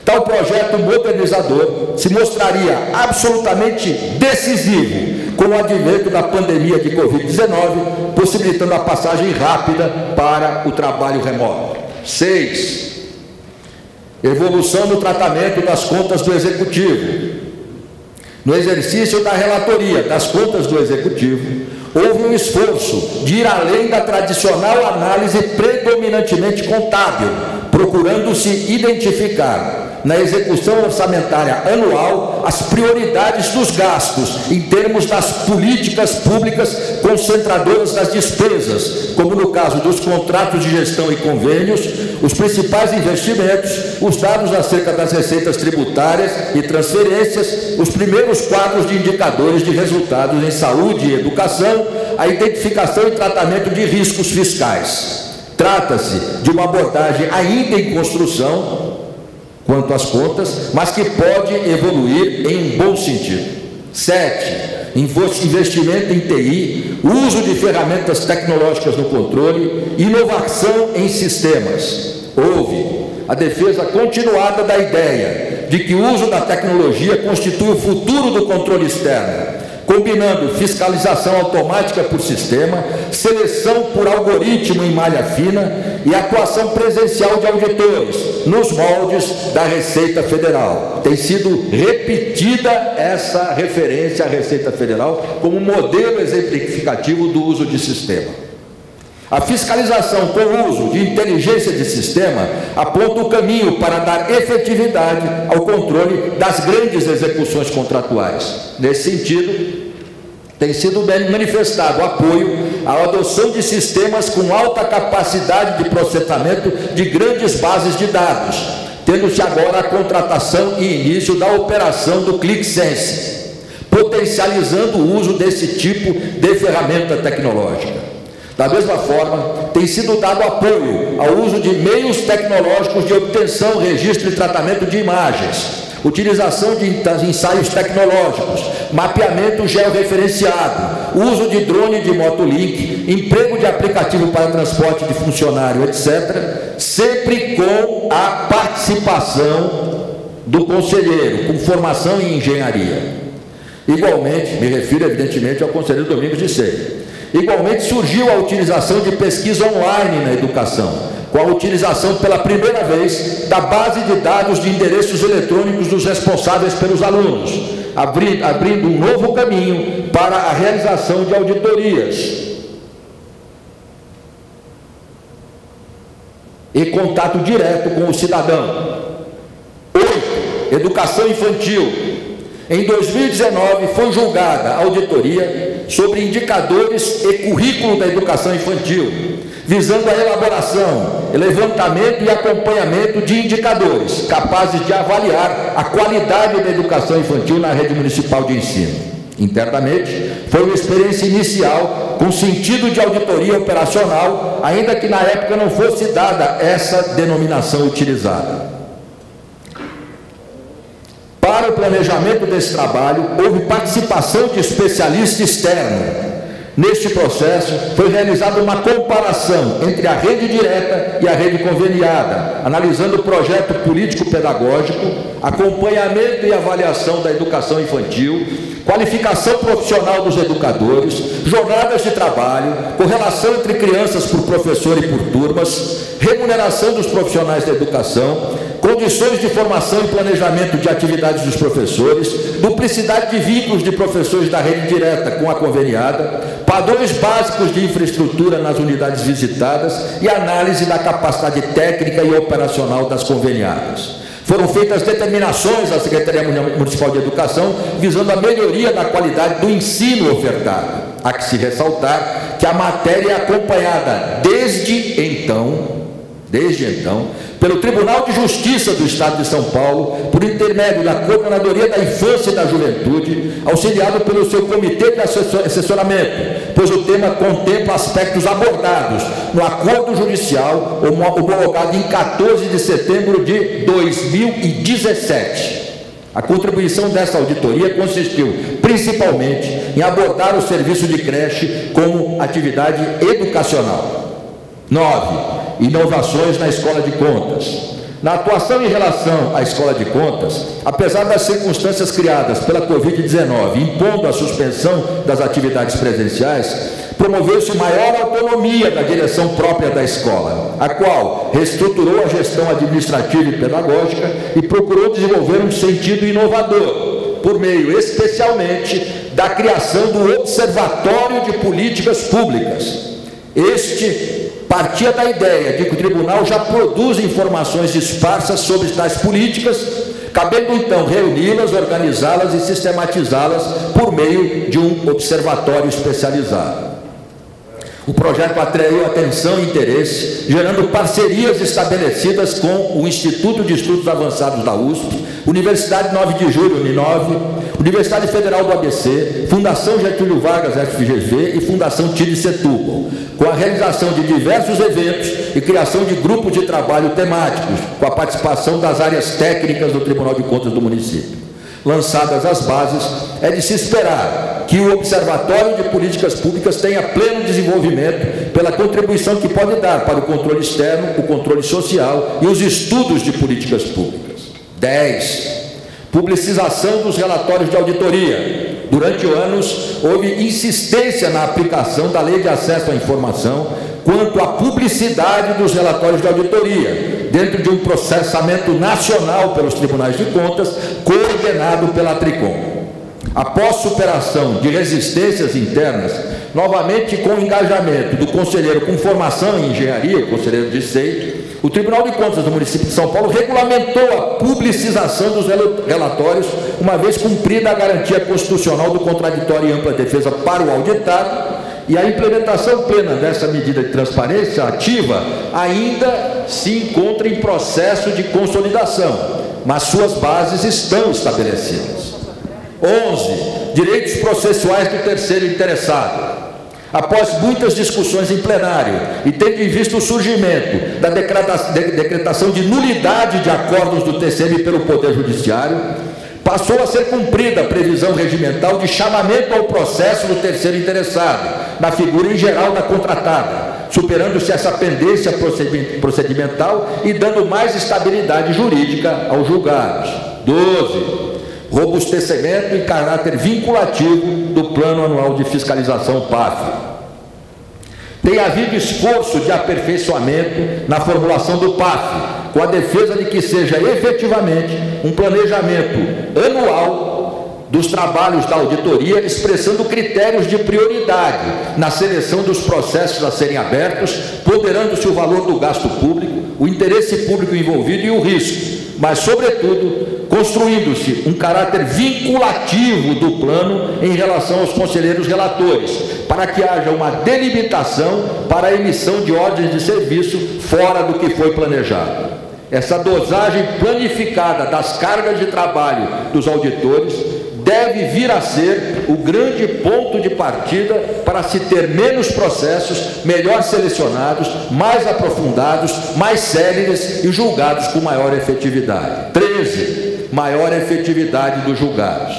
Tal projeto modernizador se mostraria absolutamente decisivo com o advento da pandemia de Covid-19, possibilitando a passagem rápida para o trabalho remoto. 6. Evolução no tratamento das contas do Executivo. No exercício da relatoria das contas do Executivo, houve um esforço de ir além da tradicional análise predominantemente contábil, procurando-se identificar na execução orçamentária anual as prioridades dos gastos em termos das políticas públicas concentradoras das despesas, como no caso dos contratos de gestão e convênios, os principais investimentos, os dados acerca das receitas tributárias e transferências, os primeiros quadros de indicadores de resultados em saúde e educação, a identificação e tratamento de riscos fiscais. Trata-se de uma abordagem ainda em construção quanto às contas, mas que pode evoluir em um bom sentido. 7. Investimento em TI, uso de ferramentas tecnológicas no controle, inovação em sistemas. Houve a defesa continuada da ideia de que o uso da tecnologia constitui o futuro do controle externo, combinando fiscalização automática por sistema, seleção por algoritmo em malha fina e atuação presencial de auditores, nos moldes da Receita Federal. Tem sido repetida essa referência à Receita Federal como modelo exemplificativo do uso de sistema. A fiscalização com o uso de inteligência de sistema aponta o caminho para dar efetividade ao controle das grandes execuções contratuais. Nesse sentido, tem sido manifestado apoio à adoção de sistemas com alta capacidade de processamento de grandes bases de dados, tendo-se agora a contratação e início da operação do ClickSense, potencializando o uso desse tipo de ferramenta tecnológica. Da mesma forma, tem sido dado apoio ao uso de meios tecnológicos de obtenção, registro e tratamento de imagens, utilização de ensaios tecnológicos, mapeamento georreferenciado, uso de drone de motolink, emprego de aplicativo para transporte de funcionário, etc., sempre com a participação do conselheiro, com formação em engenharia. Igualmente, me refiro evidentemente ao conselheiro Domingos de Sei. Igualmente surgiu a utilização de pesquisa online na educação, com a utilização pela primeira vez da base de dados de endereços eletrônicos dos responsáveis pelos alunos, abrindo um novo caminho para a realização de auditorias e contato direto com o cidadão. 8. Educação infantil. Em 2019 foi julgada a auditoria sobre indicadores e currículo da educação infantil, visando a elaboração, levantamento e acompanhamento de indicadores capazes de avaliar a qualidade da educação infantil na rede municipal de ensino. Internamente, foi uma experiência inicial com sentido de auditoria operacional, ainda que na época não fosse dada essa denominação utilizada. Para Para o planejamento desse trabalho, houve participação de especialista externo. Neste processo, foi realizada uma comparação entre a rede direta e a rede conveniada, analisando o projeto político-pedagógico, acompanhamento e avaliação da educação infantil, qualificação profissional dos educadores, jornadas de trabalho, correlação entre crianças por professor e por turmas, remuneração dos profissionais da educação, condições de formação e planejamento de atividades dos professores, duplicidade de vínculos de professores da rede direta com a conveniada, padrões básicos de infraestrutura nas unidades visitadas e análise da capacidade técnica e operacional das conveniadas. Foram feitas determinações à Secretaria Municipal de Educação visando a melhoria da qualidade do ensino ofertado. Há que se ressaltar que a matéria é acompanhada desde então, pelo Tribunal de Justiça do Estado de São Paulo, por intermédio da Coordenadoria da Infância e da Juventude, auxiliado pelo seu Comitê de Assessoramento, pois o tema contempla aspectos abordados no acordo judicial homologado em 14 de setembro de 2017. A contribuição dessa auditoria consistiu, principalmente, em abordar o serviço de creche como atividade educacional. 9. Inovações na escola de contas. Na atuação em relação à escola de contas, apesar das circunstâncias criadas pela Covid-19, impondo a suspensão das atividades presenciais, promoveu-se maior autonomia da direção própria da escola, a qual reestruturou a gestão administrativa e pedagógica e procurou desenvolver um sentido inovador, por meio especialmente da criação do Observatório de Políticas Públicas. Este partia da ideia de que o tribunal já produz informações esparsas sobre tais políticas, cabendo então reuni-las, organizá-las e sistematizá-las por meio de um observatório especializado. O projeto atraiu atenção e interesse, gerando parcerias estabelecidas com o Instituto de Estudos Avançados da USP, Universidade 9 de Julho, Uninove, Universidade Federal do ABC, Fundação Getúlio Vargas, FGV e Fundação TID Setúbal, com a realização de diversos eventos e criação de grupos de trabalho temáticos, com a participação das áreas técnicas do Tribunal de Contas do município. Lançadas as bases, é de se esperar que o Observatório de Políticas Públicas tenha pleno desenvolvimento pela contribuição que pode dar para o controle externo, o controle social e os estudos de políticas públicas. 10. Publicização dos relatórios de auditoria. Durante anos, houve insistência na aplicação da Lei de Acesso à Informação quanto à publicidade dos relatórios de auditoria, dentro de um processamento nacional pelos tribunais de contas, coordenado pela Tricom. Após superação de resistências internas, novamente com o engajamento do conselheiro com formação em engenharia, o conselheiro de SEI, o Tribunal de Contas do município de São Paulo regulamentou a publicização dos relatórios, uma vez cumprida a garantia constitucional do contraditório e ampla defesa para o auditado, e a implementação plena dessa medida de transparência ativa ainda se encontra em processo de consolidação, mas suas bases estão estabelecidas. 11. Direitos processuais do terceiro interessado. Após muitas discussões em plenário e tendo em vista o surgimento da decretação de nulidade de acordos do TCM pelo Poder Judiciário, passou a ser cumprida a previsão regimental de chamamento ao processo do terceiro interessado, na figura em geral da contratada, superando-se essa pendência procedimental e dando mais estabilidade jurídica aos julgados. 12. Robustecimento em caráter vinculativo do Plano Anual de Fiscalização PAF. Tem havido esforço de aperfeiçoamento na formulação do PAF, com a defesa de que seja efetivamente um planejamento anual dos trabalhos da auditoria, expressando critérios de prioridade na seleção dos processos a serem abertos, ponderando-se o valor do gasto público, o interesse público envolvido e o risco, mas, sobretudo, construindo-se um caráter vinculativo do plano em relação aos conselheiros relatores, para que haja uma delimitação para a emissão de ordens de serviço fora do que foi planejado. Essa dosagem planificada das cargas de trabalho dos auditores deve vir a ser o grande ponto de partida para se ter menos processos, melhor selecionados, mais aprofundados, mais céleres e julgados com maior efetividade. 13. 13, maior efetividade dos julgados.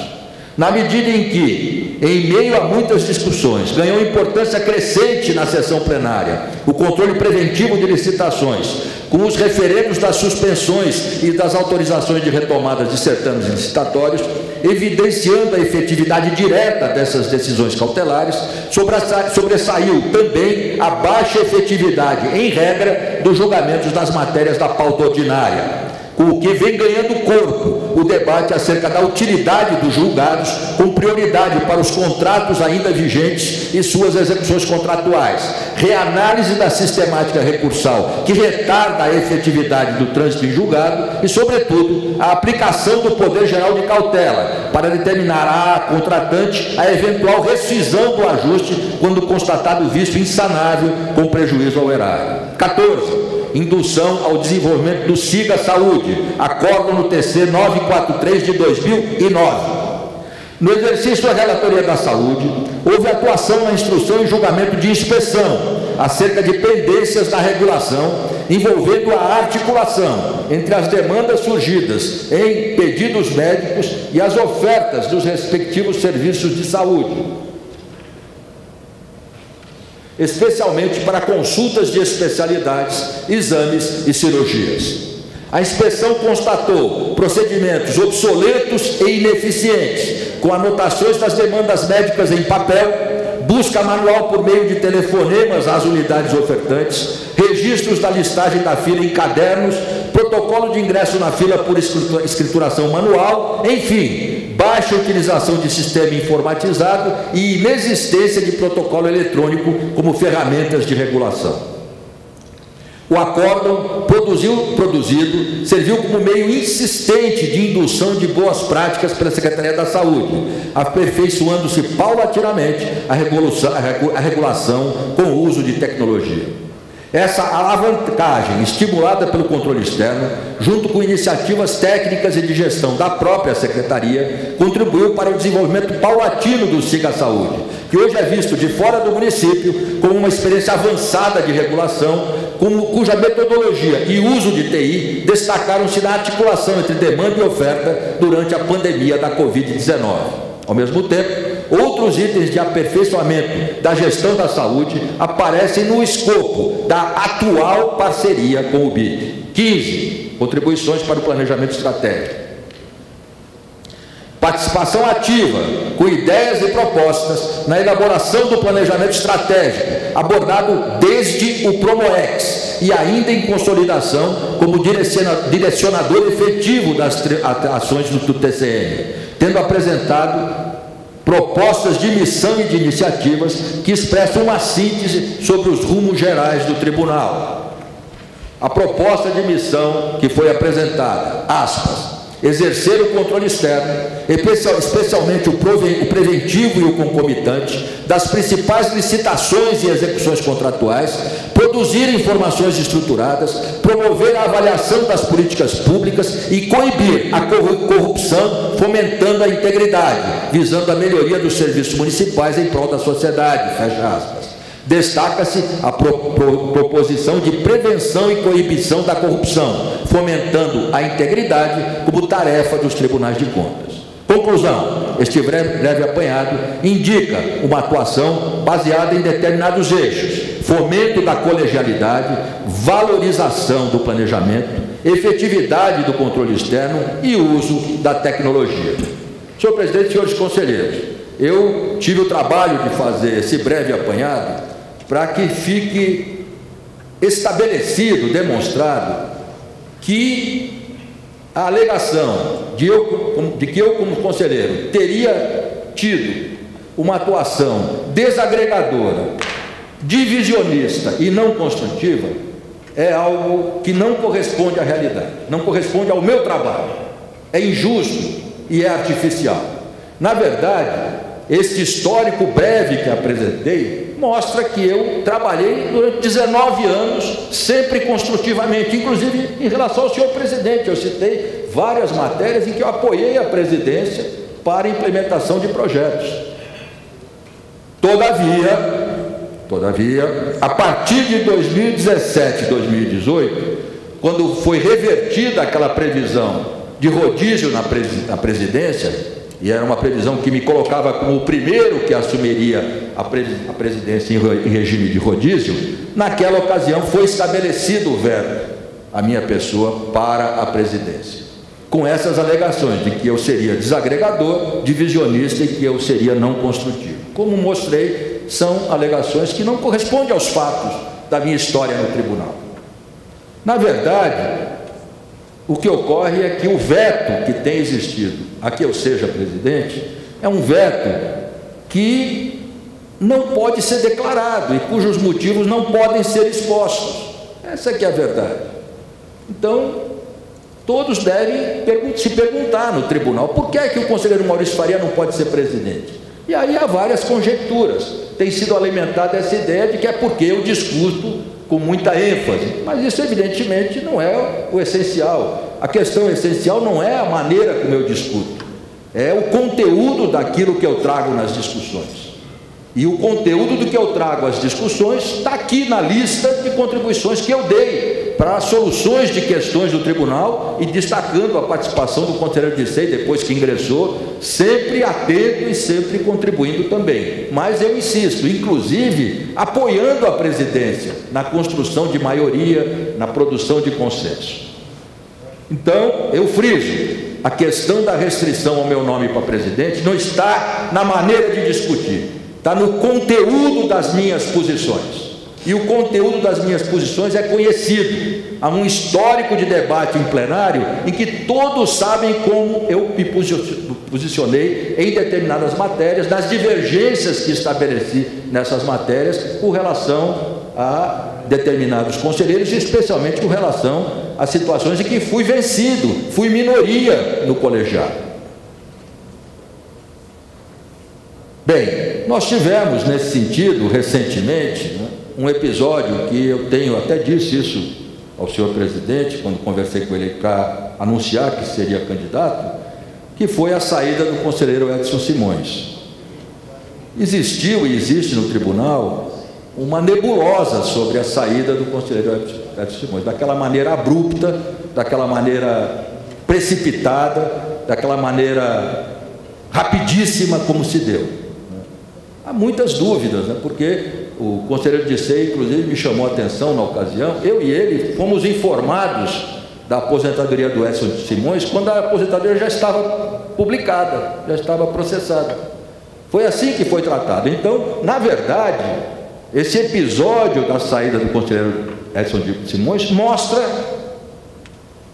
Na medida em que, em meio a muitas discussões, ganhou importância crescente na sessão plenária o controle preventivo de licitações, com os referendos das suspensões e das autorizações de retomadas de certames licitatórios, evidenciando a efetividade direta dessas decisões cautelares, sobressaiu também a baixa efetividade, em regra, dos julgamentos das matérias da pauta ordinária, com o que vem ganhando corpo o debate acerca da utilidade dos julgados, com prioridade para os contratos ainda vigentes e suas execuções contratuais, reanálise da sistemática recursal, que retarda a efetividade do trânsito em julgado e, sobretudo, a aplicação do poder geral de cautela, para determinar à contratante a eventual rescisão do ajuste, quando constatado o vício insanável com prejuízo ao erário. 14. Indução ao desenvolvimento do SIGA Saúde, acordo no TC 943 de 2009. No exercício da relatoria da saúde, houve atuação na instrução e julgamento de inspeção acerca de pendências da regulação, envolvendo a articulação entre as demandas surgidas em pedidos médicos e as ofertas dos respectivos serviços de saúde, especialmente para consultas de especialidades, exames e cirurgias. A inspeção constatou procedimentos obsoletos e ineficientes, com anotações das demandas médicas em papel, busca manual por meio de telefonemas às unidades ofertantes, registros da listagem da fila em cadernos, protocolo de ingresso na fila por escrituração manual, enfim, baixa utilização de sistema informatizado e inexistência de protocolo eletrônico como ferramentas de regulação. O acórdão produzido serviu como meio insistente de indução de boas práticas pela Secretaria da Saúde, aperfeiçoando-se paulatinamente a regulação com o uso de tecnologia. Essa alavancagem, estimulada pelo controle externo, junto com iniciativas técnicas e de gestão da própria Secretaria, contribuiu para o desenvolvimento paulatino do SIGA Saúde, que hoje é visto de fora do município como uma experiência avançada de regulação, cuja metodologia e uso de TI destacaram-se na articulação entre demanda e oferta durante a pandemia da Covid-19. Ao mesmo tempo, outros itens de aperfeiçoamento da gestão da saúde aparecem no escopo da atual parceria com o BID. 15. Contribuições para o planejamento estratégico. Participação ativa, com ideias e propostas na elaboração do planejamento estratégico, abordado desde o Promoex e ainda em consolidação como direcionador efetivo das ações do TCM, tendo apresentado propostas de missão e de iniciativas que expressam uma síntese sobre os rumos gerais do Tribunal. A proposta de missão que foi apresentada, aspas, exercer o controle externo, especialmente o preventivo e o concomitante, das principais licitações e execuções contratuais, produzir informações estruturadas, promover a avaliação das políticas públicas e coibir a corrupção, fomentando a integridade, visando a melhoria dos serviços municipais em prol da sociedade, fecha aspas. Destaca-se a proposição de prevenção e coibição da corrupção, fomentando a integridade como tarefa dos tribunais de contas. Conclusão, este breve apanhado indica uma atuação baseada em determinados eixos: fomento da colegialidade, valorização do planejamento, efetividade do controle externo e uso da tecnologia. Senhor presidente, senhores conselheiros, eu tive o trabalho de fazer esse breve apanhado para que fique estabelecido, demonstrado, que a alegação de que eu, como conselheiro, teria tido uma atuação desagregadora, divisionista e não construtiva, é algo que não corresponde à realidade, não corresponde ao meu trabalho, é injusto e é artificial. Na verdade, este histórico breve que apresentei mostra que eu trabalhei durante 19 anos, sempre construtivamente, inclusive em relação ao senhor presidente. Eu citei várias matérias em que eu apoiei a presidência para a implementação de projetos. Todavia, a partir de 2017, 2018, quando foi revertida aquela previsão de rodízio na presidência, e era uma previsão que me colocava como o primeiro que assumiria a presidência em regime de rodízio. Naquela ocasião foi estabelecido o veto à minha pessoa para a presidência, com essas alegações de que eu seria desagregador, divisionista e que eu seria não construtivo. Como mostrei, são alegações que não correspondem aos fatos da minha história no tribunal. Na verdade, o que ocorre é que o veto que tem existido a que eu seja presidente é um veto que não pode ser declarado e cujos motivos não podem ser expostos. Essa que é a verdade. Então, todos devem se perguntar no tribunal: por que é que o conselheiro Maurício Faria não pode ser presidente? E aí há várias conjecturas. Tem sido alimentada essa ideia de que é porque eu discuto com muita ênfase, mas isso evidentemente não é o essencial. A questão essencial não é a maneira como eu discuto, é o conteúdo daquilo que eu trago nas discussões. E o conteúdo do que eu trago às discussões está aqui na lista de contribuições que eu dei para soluções de questões do tribunal, e destacando a participação do conselheiro Dissei, depois que ingressou, sempre atento e sempre contribuindo também. Mas eu insisto, inclusive apoiando a presidência na construção de maioria, na produção de consenso. Então, eu friso, a questão da restrição ao meu nome para presidente não está na maneira de discutir, está no conteúdo das minhas posições. E o conteúdo das minhas posições é conhecido. Há um histórico de debate em plenário em que todos sabem como eu me posicionei em determinadas matérias, nas divergências que estabeleci nessas matérias com relação a determinados conselheiros, e especialmente com relação a situações em que fui vencido, fui minoria no colegiado. Bem, nós tivemos nesse sentido recentemente, um episódio que eu tenho, até disse isso ao senhor presidente, quando conversei com ele para anunciar que seria candidato, que foi a saída do conselheiro Edson Simões. Existiu e existe no tribunal uma nebulosa sobre a saída do conselheiro Edson Simões, daquela maneira abrupta, daquela maneira precipitada, daquela maneira rapidíssima como se deu. Há muitas dúvidas, porque o conselheiro Dissei, inclusive, me chamou a atenção na ocasião. Eu e ele fomos informados da aposentadoria do Edson Simões quando a aposentadoria já estava publicada, já estava processada. Foi assim que foi tratado. Então, na verdade, esse episódio da saída do conselheiro Edson Simões mostra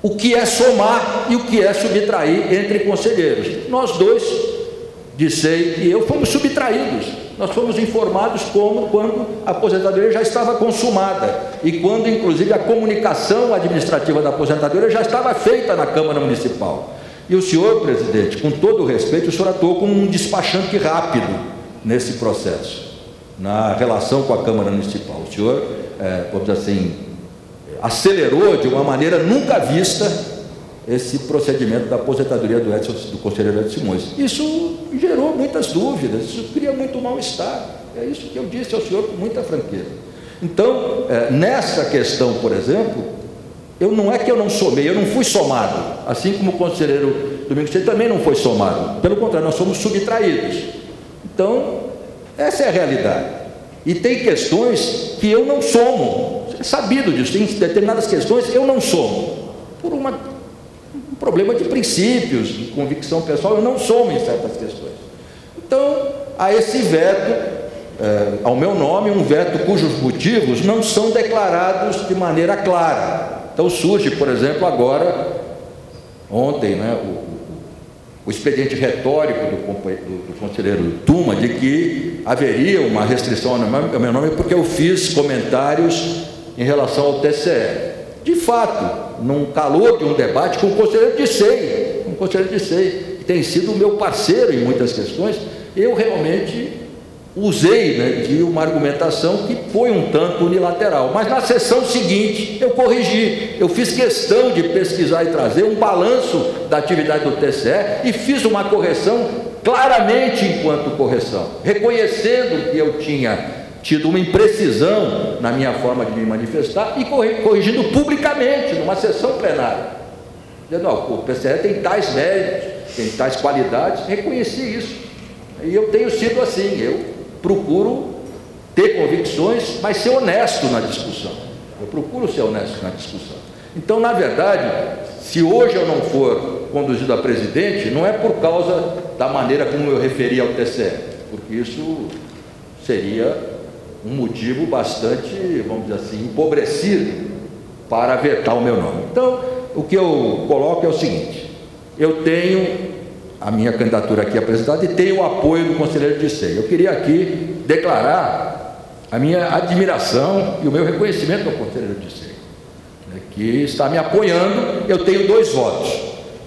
o que é somar e o que é subtrair entre conselheiros. Nós dois, Dissei e eu, fomos subtraídos. Nós fomos informados quando a aposentadoria já estava consumada e quando, inclusive, a comunicação administrativa da aposentadoria já estava feita na Câmara Municipal. E o senhor, presidente, com todo o respeito, o senhor atuou como um despachante rápido nesse processo, na relação com a Câmara Municipal. O senhor, vamos dizer assim, acelerou de uma maneira nunca vista esse procedimento da aposentadoria do conselheiro Edson Simões. Isso gerou muitas dúvidas, isso cria muito mal-estar. É isso que eu disse ao senhor com muita franqueza. Então, nessa questão, por exemplo, não é que eu não somei, eu não fui somado, assim como o conselheiro Domingos Teixeira também não foi somado. Pelo contrário, nós somos subtraídos. Então, essa é a realidade. E tem questões que eu não somo, é sabido disso, tem determinadas questões eu não somo, por um problema de princípios, de convicção pessoal, eu não somo em certas questões. Então, há esse veto, ao meu nome, um veto cujos motivos não são declarados de maneira clara. Então surge, por exemplo, agora, ontem, o expediente retórico do conselheiro Tuma, de que haveria uma restrição ao meu nome porque eu fiz comentários em relação ao TCE. De fato, num calor de um debate com o conselheiro Dissei, que tem sido o meu parceiro em muitas questões, eu realmente usei de uma argumentação que foi um tanto unilateral. Mas na sessão seguinte eu corrigi, eu fiz questão de pesquisar e trazer um balanço da atividade do TCE e fiz uma correção claramente enquanto correção, reconhecendo que eu tinha tido uma imprecisão na minha forma de me manifestar e corrigindo publicamente, numa sessão plenária. dizendo, não, o PCE tem tais méritos, tem tais qualidades, reconheci isso. E eu tenho sido assim, eu procuro ter convicções, mas ser honesto na discussão. Eu procuro ser honesto na discussão. Então, na verdade, se hoje eu não for conduzido a presidente, não é por causa da maneira como eu referi ao TCE, porque isso seria um motivo bastante, vamos dizer assim, empobrecido para vetar o meu nome. Então, o que eu coloco é o seguinte: eu tenho a minha candidatura aqui apresentada e tenho o apoio do conselheiro Dissei. Eu queria aqui declarar a minha admiração e o meu reconhecimento ao conselheiro Dissei, que está me apoiando. Eu tenho 2 votos,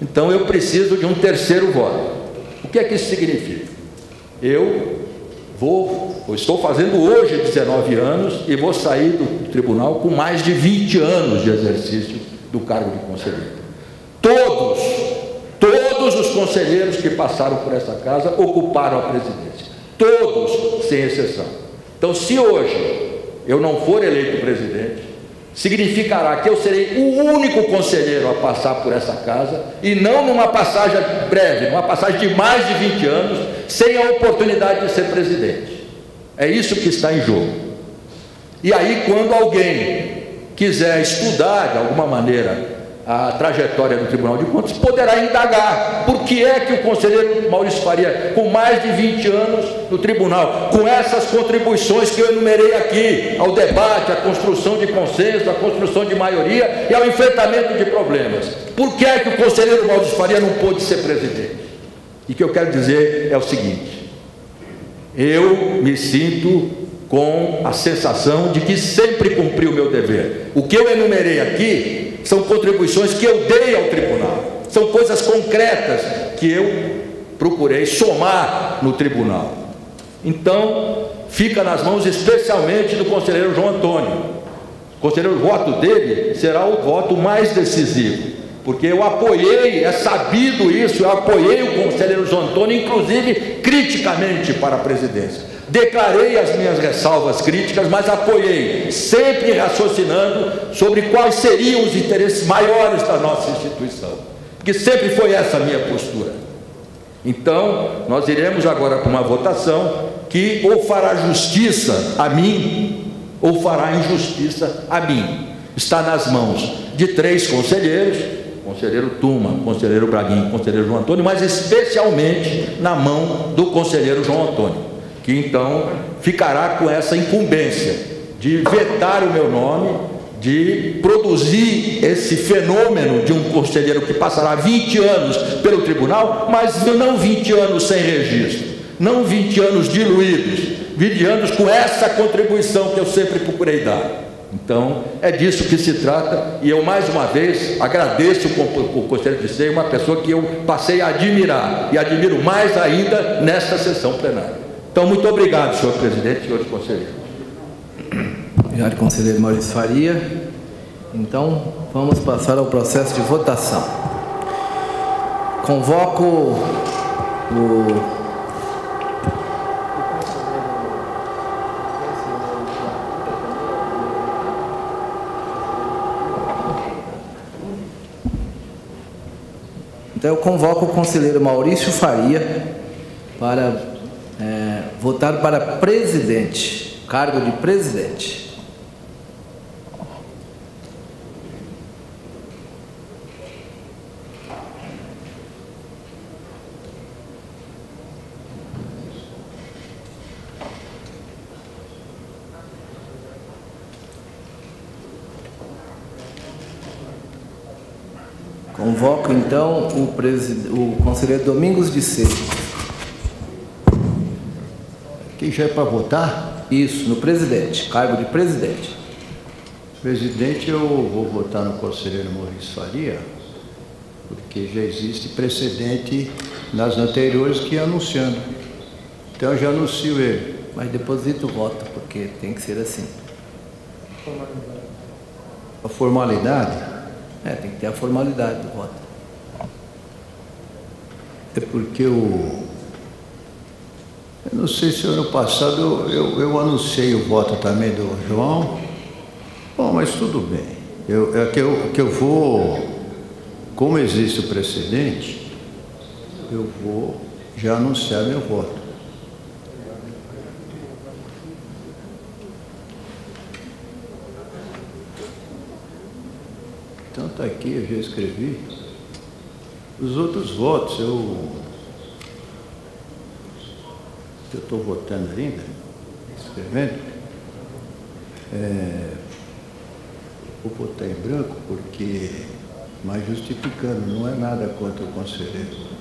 então eu preciso de um terceiro voto. O que é que isso significa? Eu estou fazendo hoje 19 anos e vou sair do tribunal com mais de 20 anos de exercício do cargo de conselheiro. Todos os conselheiros que passaram por essa casa ocuparam a presidência, todos, sem exceção. Então, se hoje eu não for eleito presidente, significará que eu serei o único conselheiro a passar por essa casa, e não numa passagem breve, numa passagem de mais de 20 anos, sem a oportunidade de ser presidente. É isso que está em jogo. E aí, quando alguém quiser estudar de alguma maneira a trajetória do Tribunal de Contas, poderá indagar por que é que o conselheiro Maurício Faria, com mais de 20 anos no tribunal, com essas contribuições que eu enumerei aqui, ao debate, à construção de consenso, à construção de maioria e ao enfrentamento de problemas, por que é que o conselheiro Maurício Faria não pôde ser presidente? E o que eu quero dizer é o seguinte: eu me sinto com a sensação de que sempre cumpri o meu dever. O que eu enumerei aqui são contribuições que eu dei ao tribunal, são coisas concretas que eu procurei somar no tribunal. Então, fica nas mãos especialmente do conselheiro João Antônio. O voto dele será o voto mais decisivo, porque eu apoiei, é sabido isso, eu apoiei o conselheiro João Antônio, inclusive criticamente para a presidência. Declarei as minhas ressalvas críticas, mas apoiei, sempre raciocinando sobre quais seriam os interesses maiores da nossa instituição, porque sempre foi essa a minha postura. Então, nós iremos agora para uma votação que ou fará justiça a mim, ou fará injustiça a mim. Está nas mãos de 3 conselheiros, conselheiro Tuma, conselheiro Braguinho, conselheiro João Antônio, mas especialmente na mão do conselheiro João Antônio, que então ficará com essa incumbência de vetar o meu nome, de produzir esse fenômeno de um conselheiro que passará 20 anos pelo tribunal, mas não 20 anos sem registro, não 20 anos diluídos, 20 anos com essa contribuição que eu sempre procurei dar. Então, é disso que se trata, e eu mais uma vez agradeço o conselheiro Dissei, uma pessoa que eu passei a admirar, e admiro mais ainda nesta sessão plenária. Então, muito obrigado, senhor presidente e senhores conselheiros. Obrigado, conselheiro Maurício Faria. Então, vamos passar ao processo de votação. Convoco o Então, eu convoco o conselheiro Maurício Faria para votar para presidente, cargo de presidente. Convoco então o conselheiro Domingos Dissei. Quem já é para votar? Isso, no presidente, cargo de presidente. Presidente, eu vou votar no conselheiro Maurício Faria, porque já existe precedente nas anteriores que anunciando. Então eu já anuncio ele. Mas deposito o voto, porque tem que ser assim. A formalidade? Tem que ter a formalidade do voto. É porque eu não sei se ano passado eu anunciei o voto também do João. Bom, mas tudo bem. Eu vou como existe o precedente, eu vou já anunciar meu voto. Então está aqui, eu já escrevi. Os outros votos, eu estou votando ainda, escrevendo, vou botar em branco porque, mas justificando, não é nada contra o conselheiro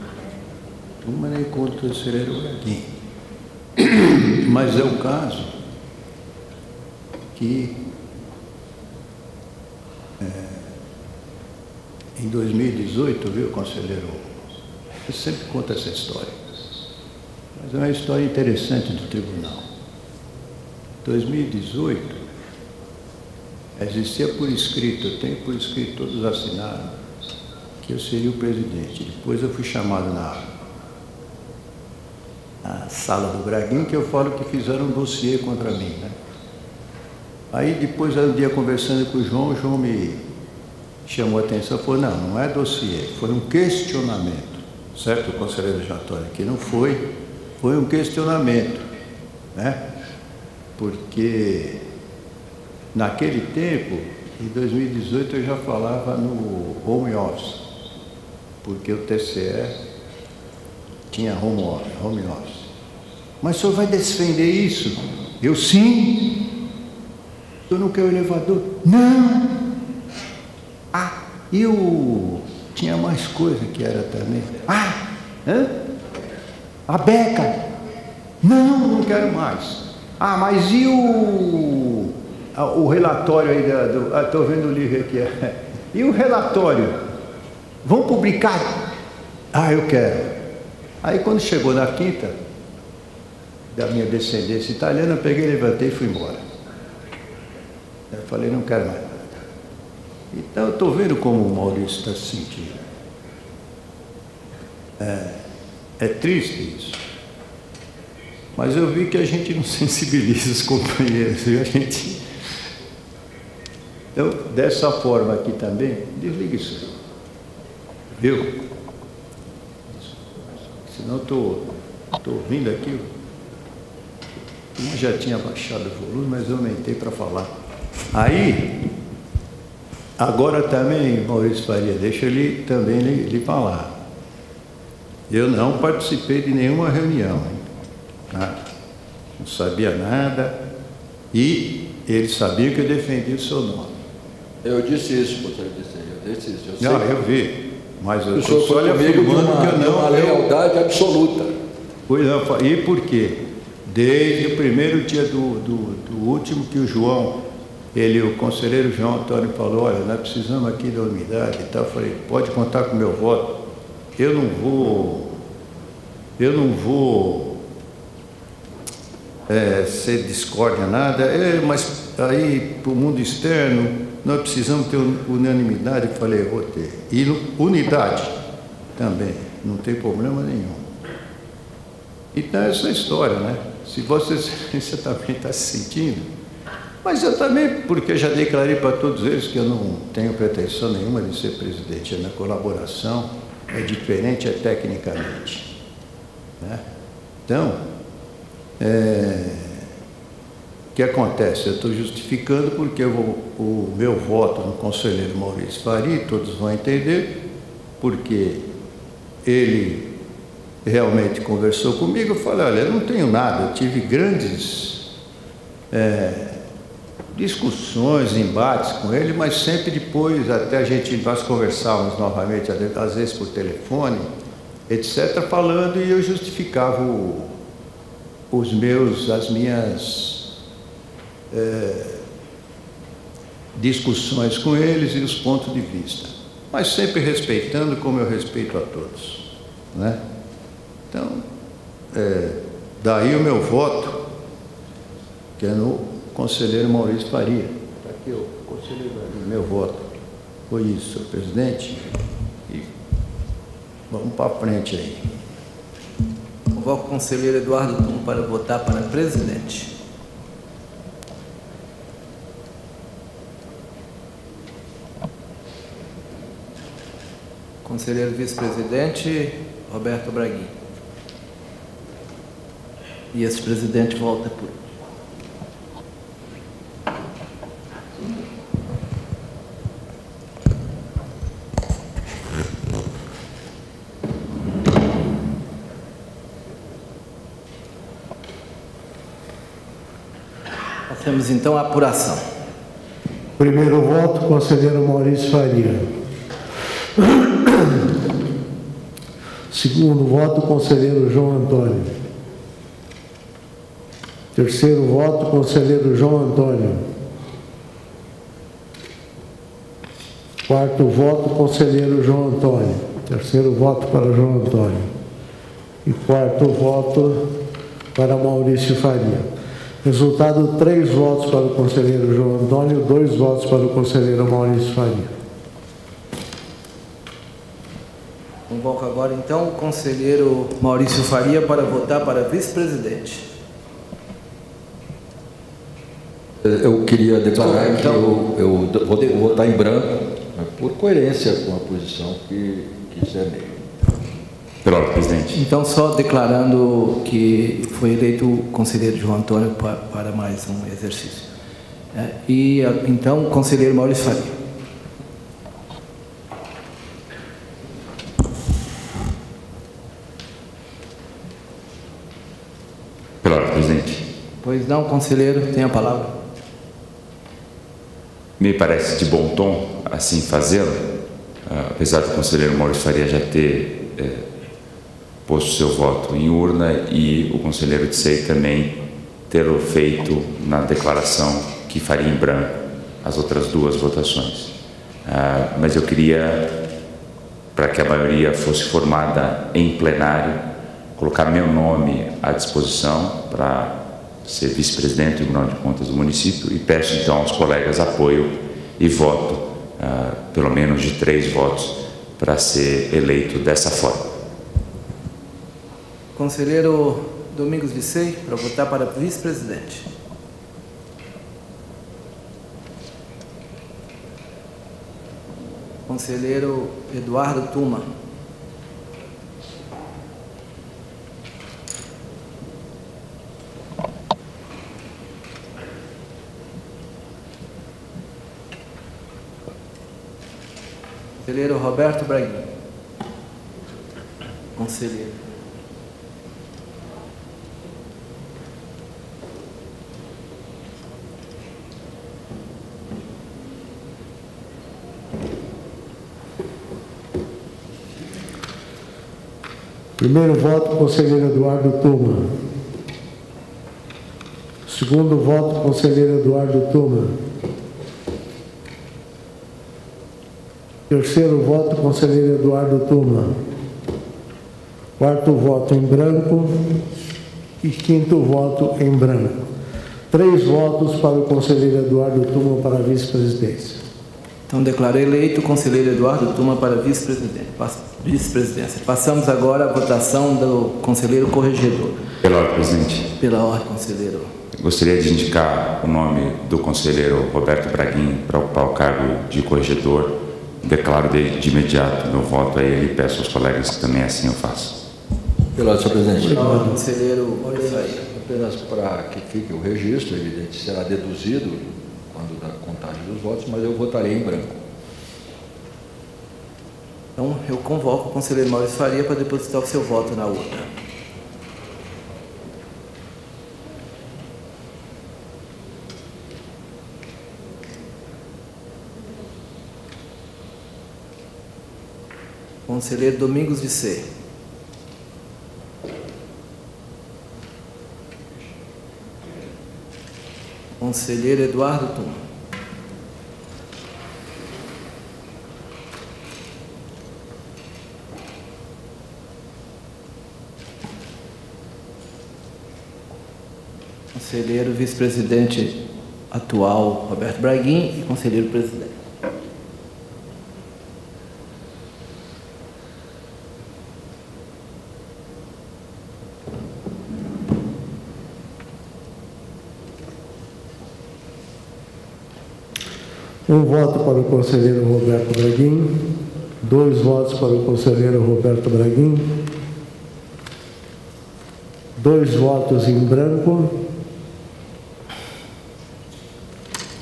Tuma nem contra o conselheiro Braguin. Mas é o caso que em 2018, viu, conselheiro? Eu sempre conto essa história, mas é uma história interessante do tribunal. Em 2018, existia por escrito, eu tenho por escrito, todos assinaram, que eu seria o presidente. Depois eu fui chamado na sala do Braguin, que eu falo que fizeram um dossiê contra mim, né? Aí depois, um dia conversando com o João me chamou a atenção, falou, não é dossiê, foi um questionamento, certo, conselheiro Jantônio? Que não foi um questionamento, né? Porque naquele tempo, em 2018, eu já falava no home office, porque o TCE tinha home office. Mas o senhor vai defender isso? Eu, sim. O senhor não quer o elevador? Não. Tinha mais coisa que era também. A beca? Não quero mais. Mas e o relatório aí estou vendo o livro aqui. E o relatório? Vão publicar? Eu quero. Aí quando chegou na quinta, da minha descendência italiana, eu peguei, levantei e fui embora. Eu falei, não quero mais nada. Então, eu estou vendo como o Maurício está se sentindo. É triste isso. Mas eu vi que a gente não sensibiliza os companheiros, viu? Então, dessa forma aqui também, desliga isso aí. Viu? Senão estou ouvindo aqui. Eu já tinha baixado o volume, mas eu aumentei para falar. Aí, agora também, Maurício Faria, deixa ele também lhe falar. Eu não participei de nenhuma reunião, tá? Não sabia nada, e ele sabia que eu defendia o seu nome. Eu disse isso, conselheiro Dicey, eu disse isso. Eu vi, mas eu estou só lhe afirmando que eu não... Uma lealdade absoluta. Pois não, e por quê? Desde o primeiro dia do último que o João, o conselheiro João Antônio falou, olha, nós precisamos aqui da unidade e tal, eu falei, pode contar com o meu voto, eu não vou ser discórdia, nada, mas aí para o mundo externo, nós precisamos ter unanimidade, eu falei, eu vou ter. E unidade também, não tem problema nenhum. Então, essa é a história, né? Se você também está se sentindo, mas eu também, porque eu já declarei para todos eles que eu não tenho pretensão nenhuma de ser presidente, a minha colaboração é diferente, tecnicamente, né? Então, o que acontece? Eu estou justificando porque o meu voto no conselheiro Maurício Faria, todos vão entender, porque ele realmente conversou comigo, eu falei, olha, eu não tenho nada, eu tive grandes discussões, embates com ele, mas sempre depois, até nós conversávamos novamente, às vezes por telefone, etc., falando, e eu justificava as minhas discussões com eles e os pontos de vista, mas sempre respeitando como eu respeito a todos, né? Então, daí o meu voto, que é no conselheiro Maurício Faria. Está aqui o conselheiro, meu voto foi isso, senhor presidente, e vamos para frente aí. Convoco o conselheiro Eduardo Tuma para votar para presidente. Conselheiro vice-presidente, Roberto Braguin. E este presidente volta por... Temos então a apuração. Primeiro voto, conselheiro Maurício Faria. Segundo voto, conselheiro João Antônio. Terceiro voto, conselheiro João Antônio. Quarto voto, conselheiro João Antônio. Terceiro voto para João Antônio. E quarto voto para Maurício Faria. Resultado: 3 votos para o conselheiro João Antônio, 2 votos para o conselheiro Maurício Faria. Convoco agora, então, o conselheiro Maurício Faria para votar para vice-presidente. Eu queria declarar que eu vou votar em branco, por coerência com a posição que discernei. Pela ordem, presidente. Então, só declarando que foi eleito o conselheiro João Antônio para mais um exercício. Então, o conselheiro Maurício Faria. Pela ordem, presidente. Pois não, conselheiro, tem a palavra. Me parece de bom tom assim fazê-lo, apesar do conselheiro Maurício Faria já ter posto seu voto em urna e o conselheiro Tsei também tê-lo feito na declaração que faria em branco as outras 2 votações. Mas eu queria, para que a maioria fosse formada em plenário, colocar meu nome à disposição para ser vice-presidente do Tribunal de Contas do município e peço então aos colegas apoio e voto, pelo menos de 3 votos, para ser eleito dessa forma. Conselheiro Domingos Vicei, para votar para vice-presidente. Conselheiro Eduardo Tuma. Conselheiro Roberto Braguin. Conselheiro. Primeiro voto, conselheiro Eduardo Tuma. Segundo voto, conselheiro Eduardo Tuma. Terceiro voto, conselheiro Eduardo Tuma. Quarto voto em branco e quinto voto em branco. 3 votos para o conselheiro Eduardo Tuma para a vice-presidência. Então, declarei eleito o conselheiro Eduardo Tuma para vice-presidência. Passamos agora à votação do conselheiro corregedor. Pela ordem, presidente. Pela ordem, conselheiro. Gostaria de indicar o nome do conselheiro Roberto Braguin para ocupar o cargo de corregedor. Declaro de imediato meu voto a ele e peço aos colegas que também assim o façam. Pela ordem, senhor presidente. Pela ordem, conselheiro Maurício Faria. Apenas para que fique o registro, evidente, será deduzido quando da contagem dos votos, mas eu votarei em branco. Então, eu convoco o conselheiro Maurício Faria para depositar o seu voto na urna. Conselheiro Domingos Vicei. Conselheiro Eduardo Tuma. Conselheiro vice-presidente atual Roberto Braguin e conselheiro presidente. Um voto para o conselheiro Roberto Braguin, 2 votos para o conselheiro Roberto Braguin, 2 votos em branco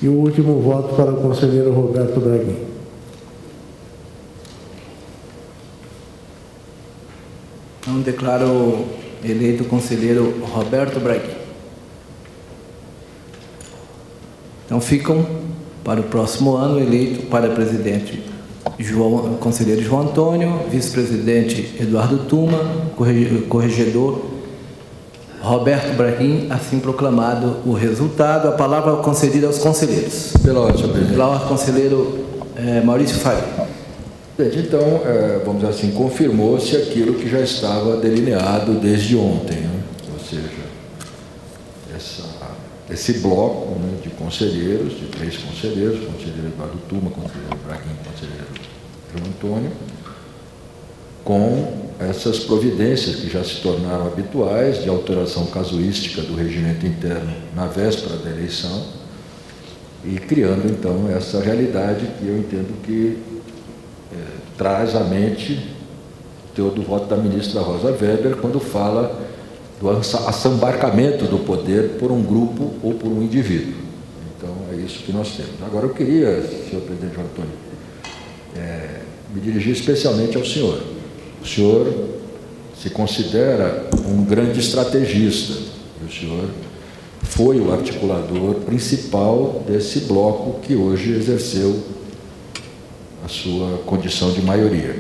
e o último voto para o conselheiro Roberto Braguin. Então, declaro eleito o conselheiro Roberto Braguin. Então, ficam para o próximo ano eleito para presidente conselheiro João Antônio, vice-presidente Eduardo Tuma, corregedor Roberto Braguin, assim proclamado o resultado. A palavra concedida aos conselheiros. Pela ordem, senhor presidente. Pela ordem, conselheiro Maurício Faria. Então, vamos dizer assim, confirmou-se aquilo que já estava delineado desde ontem, né? Ou seja, esse bloco, né, de conselheiros, de 3 conselheiros, conselheiro Eduardo Tuma, conselheiro Braguin, conselheiro João Antônio, com essas providências que já se tornaram habituais de alteração casuística do regimento interno na véspera da eleição e criando, então, essa realidade que eu entendo que traz à mente o teor do voto da ministra Rosa Weber quando fala do assambarcamento do poder por um grupo ou por um indivíduo. Então, é isso que nós temos. Agora, eu queria, senhor presidente João Antônio, me dirigir especialmente ao senhor. O senhor se considera um grande estrategista, e o senhor foi o articulador principal desse bloco que hoje exerceu a sua condição de maioria.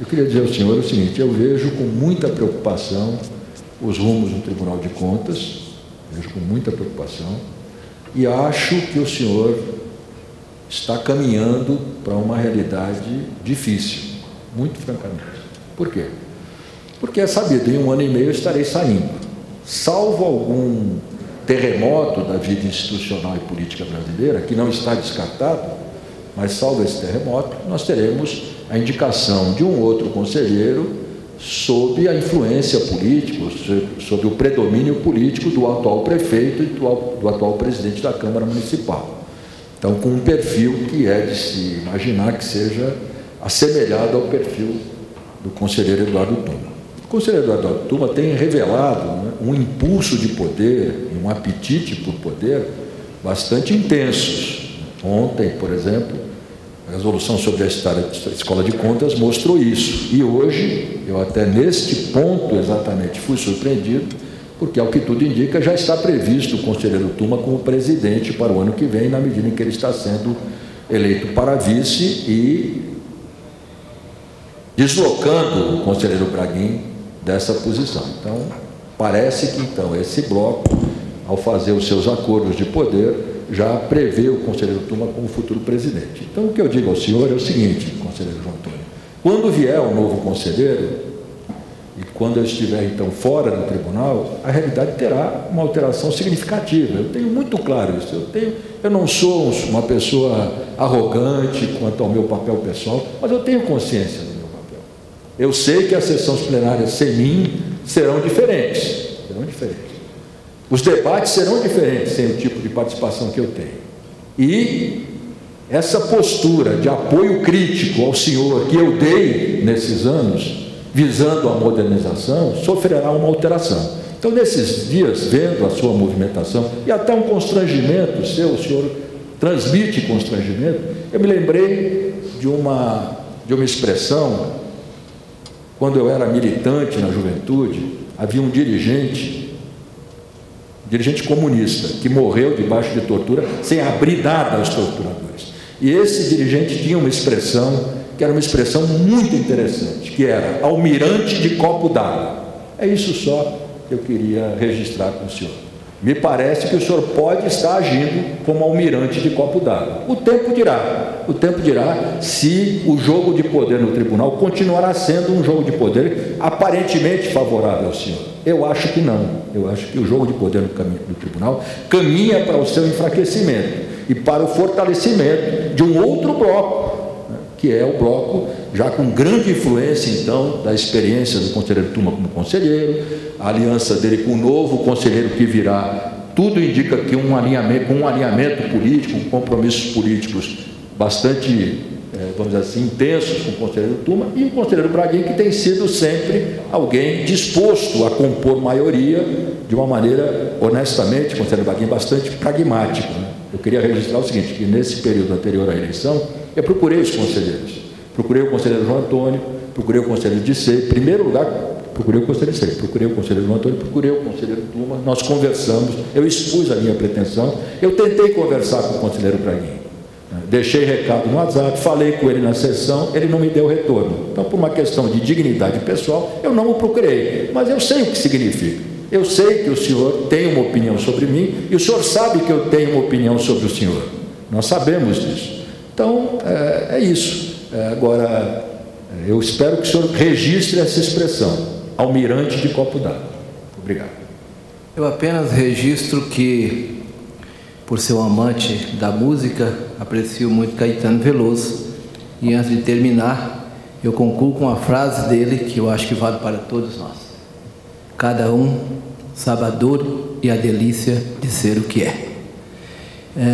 Eu queria dizer ao senhor o seguinte: eu vejo com muita preocupação os rumos do Tribunal de Contas, vejo com muita preocupação, e acho que o senhor está caminhando para uma realidade difícil, muito francamente. Por quê? Porque é sabido, em 1 ano e meio eu estarei saindo. Salvo algum terremoto da vida institucional e política brasileira, que não está descartado, mas salvo esse terremoto, nós teremos a indicação de um outro conselheiro sob a influência política, sob o predomínio político do atual prefeito e do atual presidente da Câmara Municipal. Então, com um perfil que é de se imaginar que seja assemelhado ao perfil do conselheiro Eduardo Tuma. O conselheiro Eduardo Tuma tem revelado, né, um impulso de poder e um apetite por poder bastante intensos. Ontem, por exemplo, a resolução sobre a Escola de Contas mostrou isso. E hoje, eu até neste ponto exatamente fui surpreendido, porque, ao que tudo indica, já está previsto o conselheiro Tuma como presidente para o ano que vem, na medida em que ele está sendo eleito para vice e deslocando o conselheiro Braguin dessa posição. Então, parece que, então, esse bloco, ao fazer os seus acordos de poder, já prevê o conselheiro Tuma como futuro presidente. Então, o que eu digo ao senhor é o seguinte, conselheiro João Antônio: quando vier o novo conselheiro, e quando eu estiver, então, fora do tribunal, a realidade terá uma alteração significativa. Eu tenho muito claro isso. Eu não sou uma pessoa arrogante quanto ao meu papel pessoal, mas eu tenho consciência do meu papel. Eu sei que as sessões plenárias sem mim serão diferentes. Os debates serão diferentes sem o tipo de participação que eu tenho. E essa postura de apoio crítico ao senhor que eu dei nesses anos, visando a modernização, sofrerá uma alteração. Então, nesses dias, vendo a sua movimentação, e até um constrangimento seu, o senhor transmite constrangimento, eu me lembrei de uma expressão. Quando eu era militante na juventude, havia um dirigente comunista, que morreu debaixo de tortura, sem abrir nada aos torturadores. E esse dirigente tinha uma expressão, que era uma expressão muito interessante, que era almirante de copo d'água. É isso só que eu queria registrar com o senhor. Me parece que o senhor pode estar agindo como almirante de copo d'água. O tempo dirá se o jogo de poder no tribunal continuará sendo um jogo de poder aparentemente favorável ao senhor. Eu acho que não. Eu acho que o jogo de poder no tribunal caminha para o seu enfraquecimento e para o fortalecimento de um outro bloco, né, que é o bloco já com grande influência, então, da experiência do conselheiro Tuma como conselheiro, a aliança dele com o novo conselheiro que virá. Tudo indica que com um alinhamento político, com compromissos políticos bastante vamos dizer assim, intensos com o conselheiro Tuma, e o conselheiro Braguin, que tem sido sempre alguém disposto a compor maioria de uma maneira, honestamente, o conselheiro Braguin, bastante pragmático, né? Eu queria registrar o seguinte, que nesse período anterior à eleição, eu procurei os conselheiros. Procurei o conselheiro João Antônio, procurei o conselheiro Dissei, em primeiro lugar, procurei o conselheiro Dissei, procurei o conselheiro João Antônio, procurei o conselheiro Tuma, nós conversamos, eu expus a minha pretensão, eu tentei conversar com o conselheiro Braguin, deixei recado no WhatsApp, falei com ele na sessão, ele não me deu retorno. Então, por uma questão de dignidade pessoal, eu não o procurei, mas eu sei o que significa. Eu sei que o senhor tem uma opinião sobre mim, e o senhor sabe que eu tenho uma opinião sobre o senhor. Nós sabemos disso. Então, é isso. Agora, eu espero que o senhor registre essa expressão, almirante de copo d'água. Obrigado. Eu apenas registro que, por ser um amante da música, aprecio muito Caetano Veloso, e antes de terminar, eu concluo com uma frase dele que eu acho que vale para todos nós. Cada um sabe a dor e a delícia de ser o que é.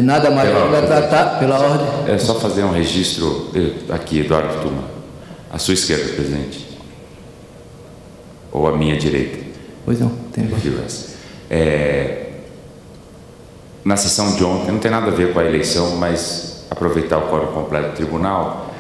Nada mais para tratar, pela ordem. É só fazer um registro aqui, Eduardo Tuma. À sua esquerda, presidente. Ou à minha direita. Pois não, tem. Na sessão de ontem, não tem nada a ver com a eleição, mas aproveitar o quórum completo do tribunal,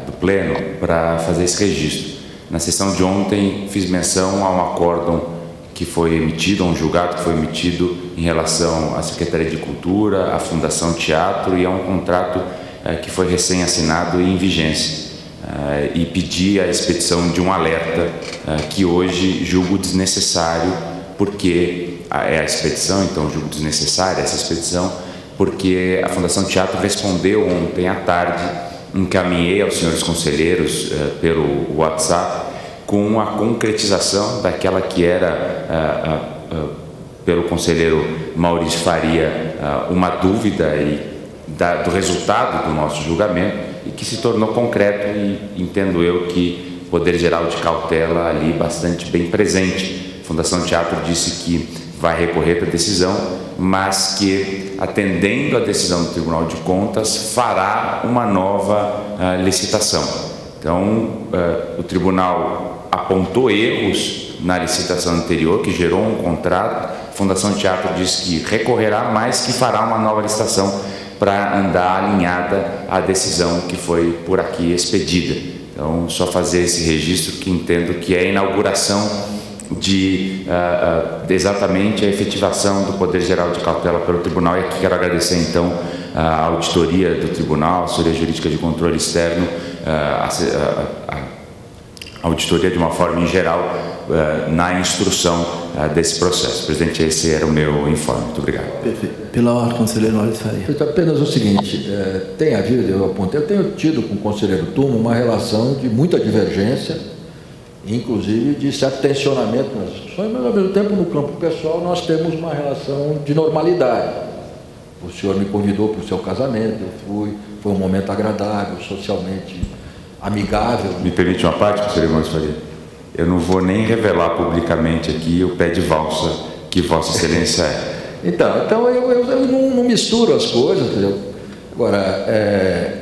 do pleno, para fazer esse registro. Na sessão de ontem, fiz menção a um acórdão que foi emitido, a um julgado que foi emitido em relação à Secretaria de Cultura, à Fundação Teatro e a um contrato que foi recém-assinado e em vigência. E pedi a expedição de um alerta que hoje julgo desnecessário, porque é a expedição, então julgo desnecessária essa expedição, porque a Fundação Teatro respondeu ontem à tarde, encaminhei aos senhores conselheiros pelo WhatsApp, com a concretização daquela que era, pelo conselheiro Maurício Faria, uma dúvida do resultado do nosso julgamento, e que se tornou concreto, e entendo eu que o Poder Geral de Cautela ali bastante bem presente. A Fundação Teatro disse que vai recorrer da decisão, mas que, atendendo a decisão do Tribunal de Contas, fará uma nova licitação. Então, o Tribunal apontou erros na licitação anterior, que gerou um contrato. A Fundação Teatro diz que recorrerá, mas que fará uma nova licitação para andar alinhada à decisão que foi por aqui expedida. Então, só fazer esse registro, que entendo que é a inauguração de exatamente a efetivação do Poder Geral de Cautela pelo Tribunal. E aqui quero agradecer, então, a auditoria do Tribunal, a assessoria jurídica de controle externo, a auditoria de uma forma em geral na instrução desse processo. Presidente, esse era o meu informe. Muito obrigado. Perfeito. Pela ordem, conselheiro Maurício Faria. Apenas o seguinte, tem havido, eu tenho tido com o conselheiro Tuma uma relação de muita divergência, inclusive de certo tensionamento nas discussões, mas ao mesmo tempo no campo pessoal nós temos uma relação de normalidade. O senhor me convidou para o seu casamento, eu fui, foi um momento agradável, socialmente amigável. Me permite uma parte, conselheiro Maurício Faria? Eu não vou nem revelar publicamente aqui o pé de valsa que Vossa Excelência é. Então eu não misturo as coisas, entendeu? Agora,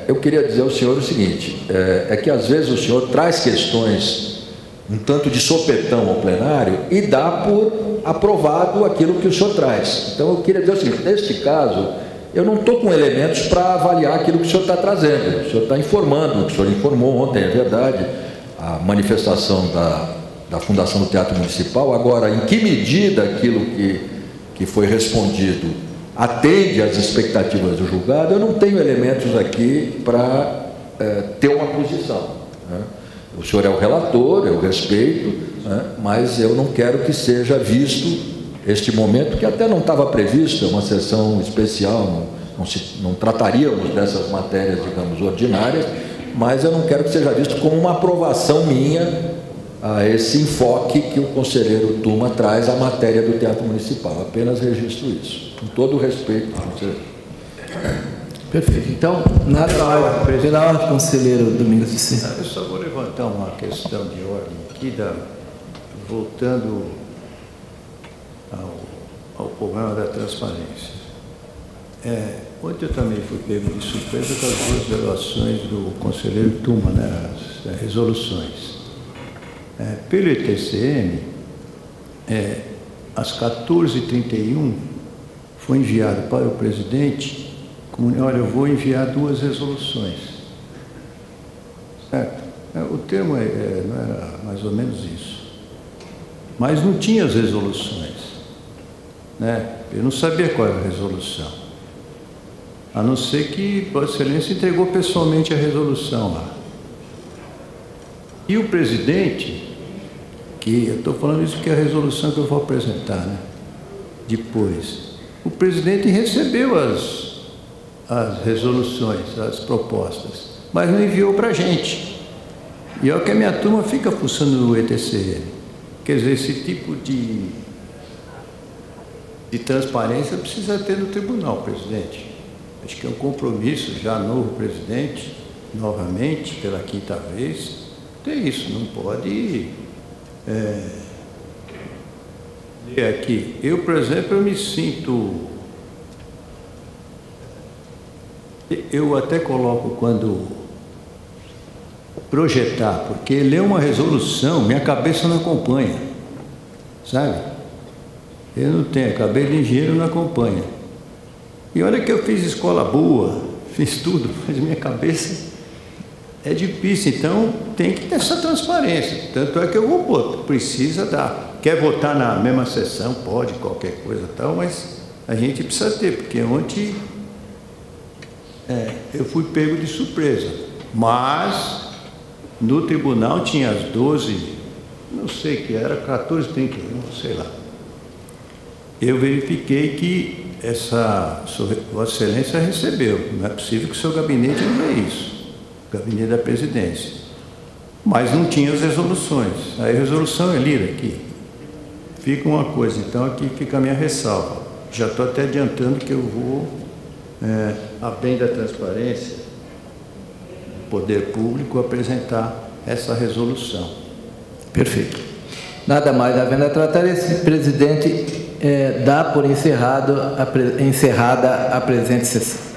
eu queria dizer ao senhor o seguinte, é que às vezes o senhor traz questões um tanto de sopetão ao plenário e dá por aprovado aquilo que o senhor traz. Então eu queria dizer o seguinte, neste caso, eu não estou com elementos para avaliar aquilo que o senhor está trazendo. O senhor está informando, o que o senhor informou ontem, é verdade, a manifestação da Fundação do Teatro Municipal. Agora, em que medida aquilo que foi respondido atende às expectativas do julgado, eu não tenho elementos aqui para ter uma posição, né? O senhor é o relator, eu respeito, né? Mas eu não quero que seja visto este momento, que até não estava previsto, é uma sessão especial, não trataríamos dessas matérias, digamos, ordinárias, mas eu não quero que seja visto como uma aprovação minha a esse enfoque que o conselheiro Tuma traz à matéria do Teatro Municipal. Apenas registro isso, com todo o respeito, conselheiro. Perfeito. Então, nada mais. Pela ordem, conselheiro Domingos de Sena. Eu só vou levantar uma questão de ordem aqui, voltando ao problema da transparência. Ontem eu também fui pego de surpresa com as duas delegações do conselheiro Tuma, né, as resoluções. Pelo ETCM, às 14h31, foi enviado para o presidente, olha, eu vou enviar 2 resoluções. Certo? O termo não era mais ou menos isso. Mas não tinha as resoluções. Né? Eu não sabia qual era a resolução. A não ser que Vossa Excelência entregou pessoalmente a resolução lá. E o presidente, que eu estou falando isso porque é a resolução que eu vou apresentar, né? Depois, o presidente recebeu as resoluções, as propostas, mas não enviou para a gente. E é o que a minha turma fica fuçando no ETCM. Quer dizer, esse tipo de transparência precisa ter no tribunal, presidente. Acho que é um compromisso já novo presidente, novamente, pela 5ª vez, ter isso, não pode ler aqui. Eu, por exemplo, eu me sinto, eu até coloco quando projetar, porque ler uma resolução, minha cabeça não acompanha, sabe? Eu não tenho, cabeça de engenheiro não acompanha. E olha que eu fiz escola boa, fiz tudo, mas minha cabeça é difícil, então tem que ter essa transparência. Tanto é que eu vou botar, precisa dar. Quer votar na mesma sessão, pode, qualquer coisa e tal, mas a gente precisa ter, porque ontem eu fui pego de surpresa. Mas no tribunal tinha as 12, não sei que era, 14h31, sei lá. Eu verifiquei que Vossa Excelência recebeu. Não é possível que o seu gabinete não vê isso. O gabinete da presidência. Mas não tinha as resoluções. A resolução é lida aqui. Fica uma coisa, então aqui fica a minha ressalva. Já estou até adiantando que eu vou, a bem da transparência, poder público, apresentar essa resolução. Perfeito. Nada mais havendo a tratar, esse presidente dá por encerrada a presente sessão.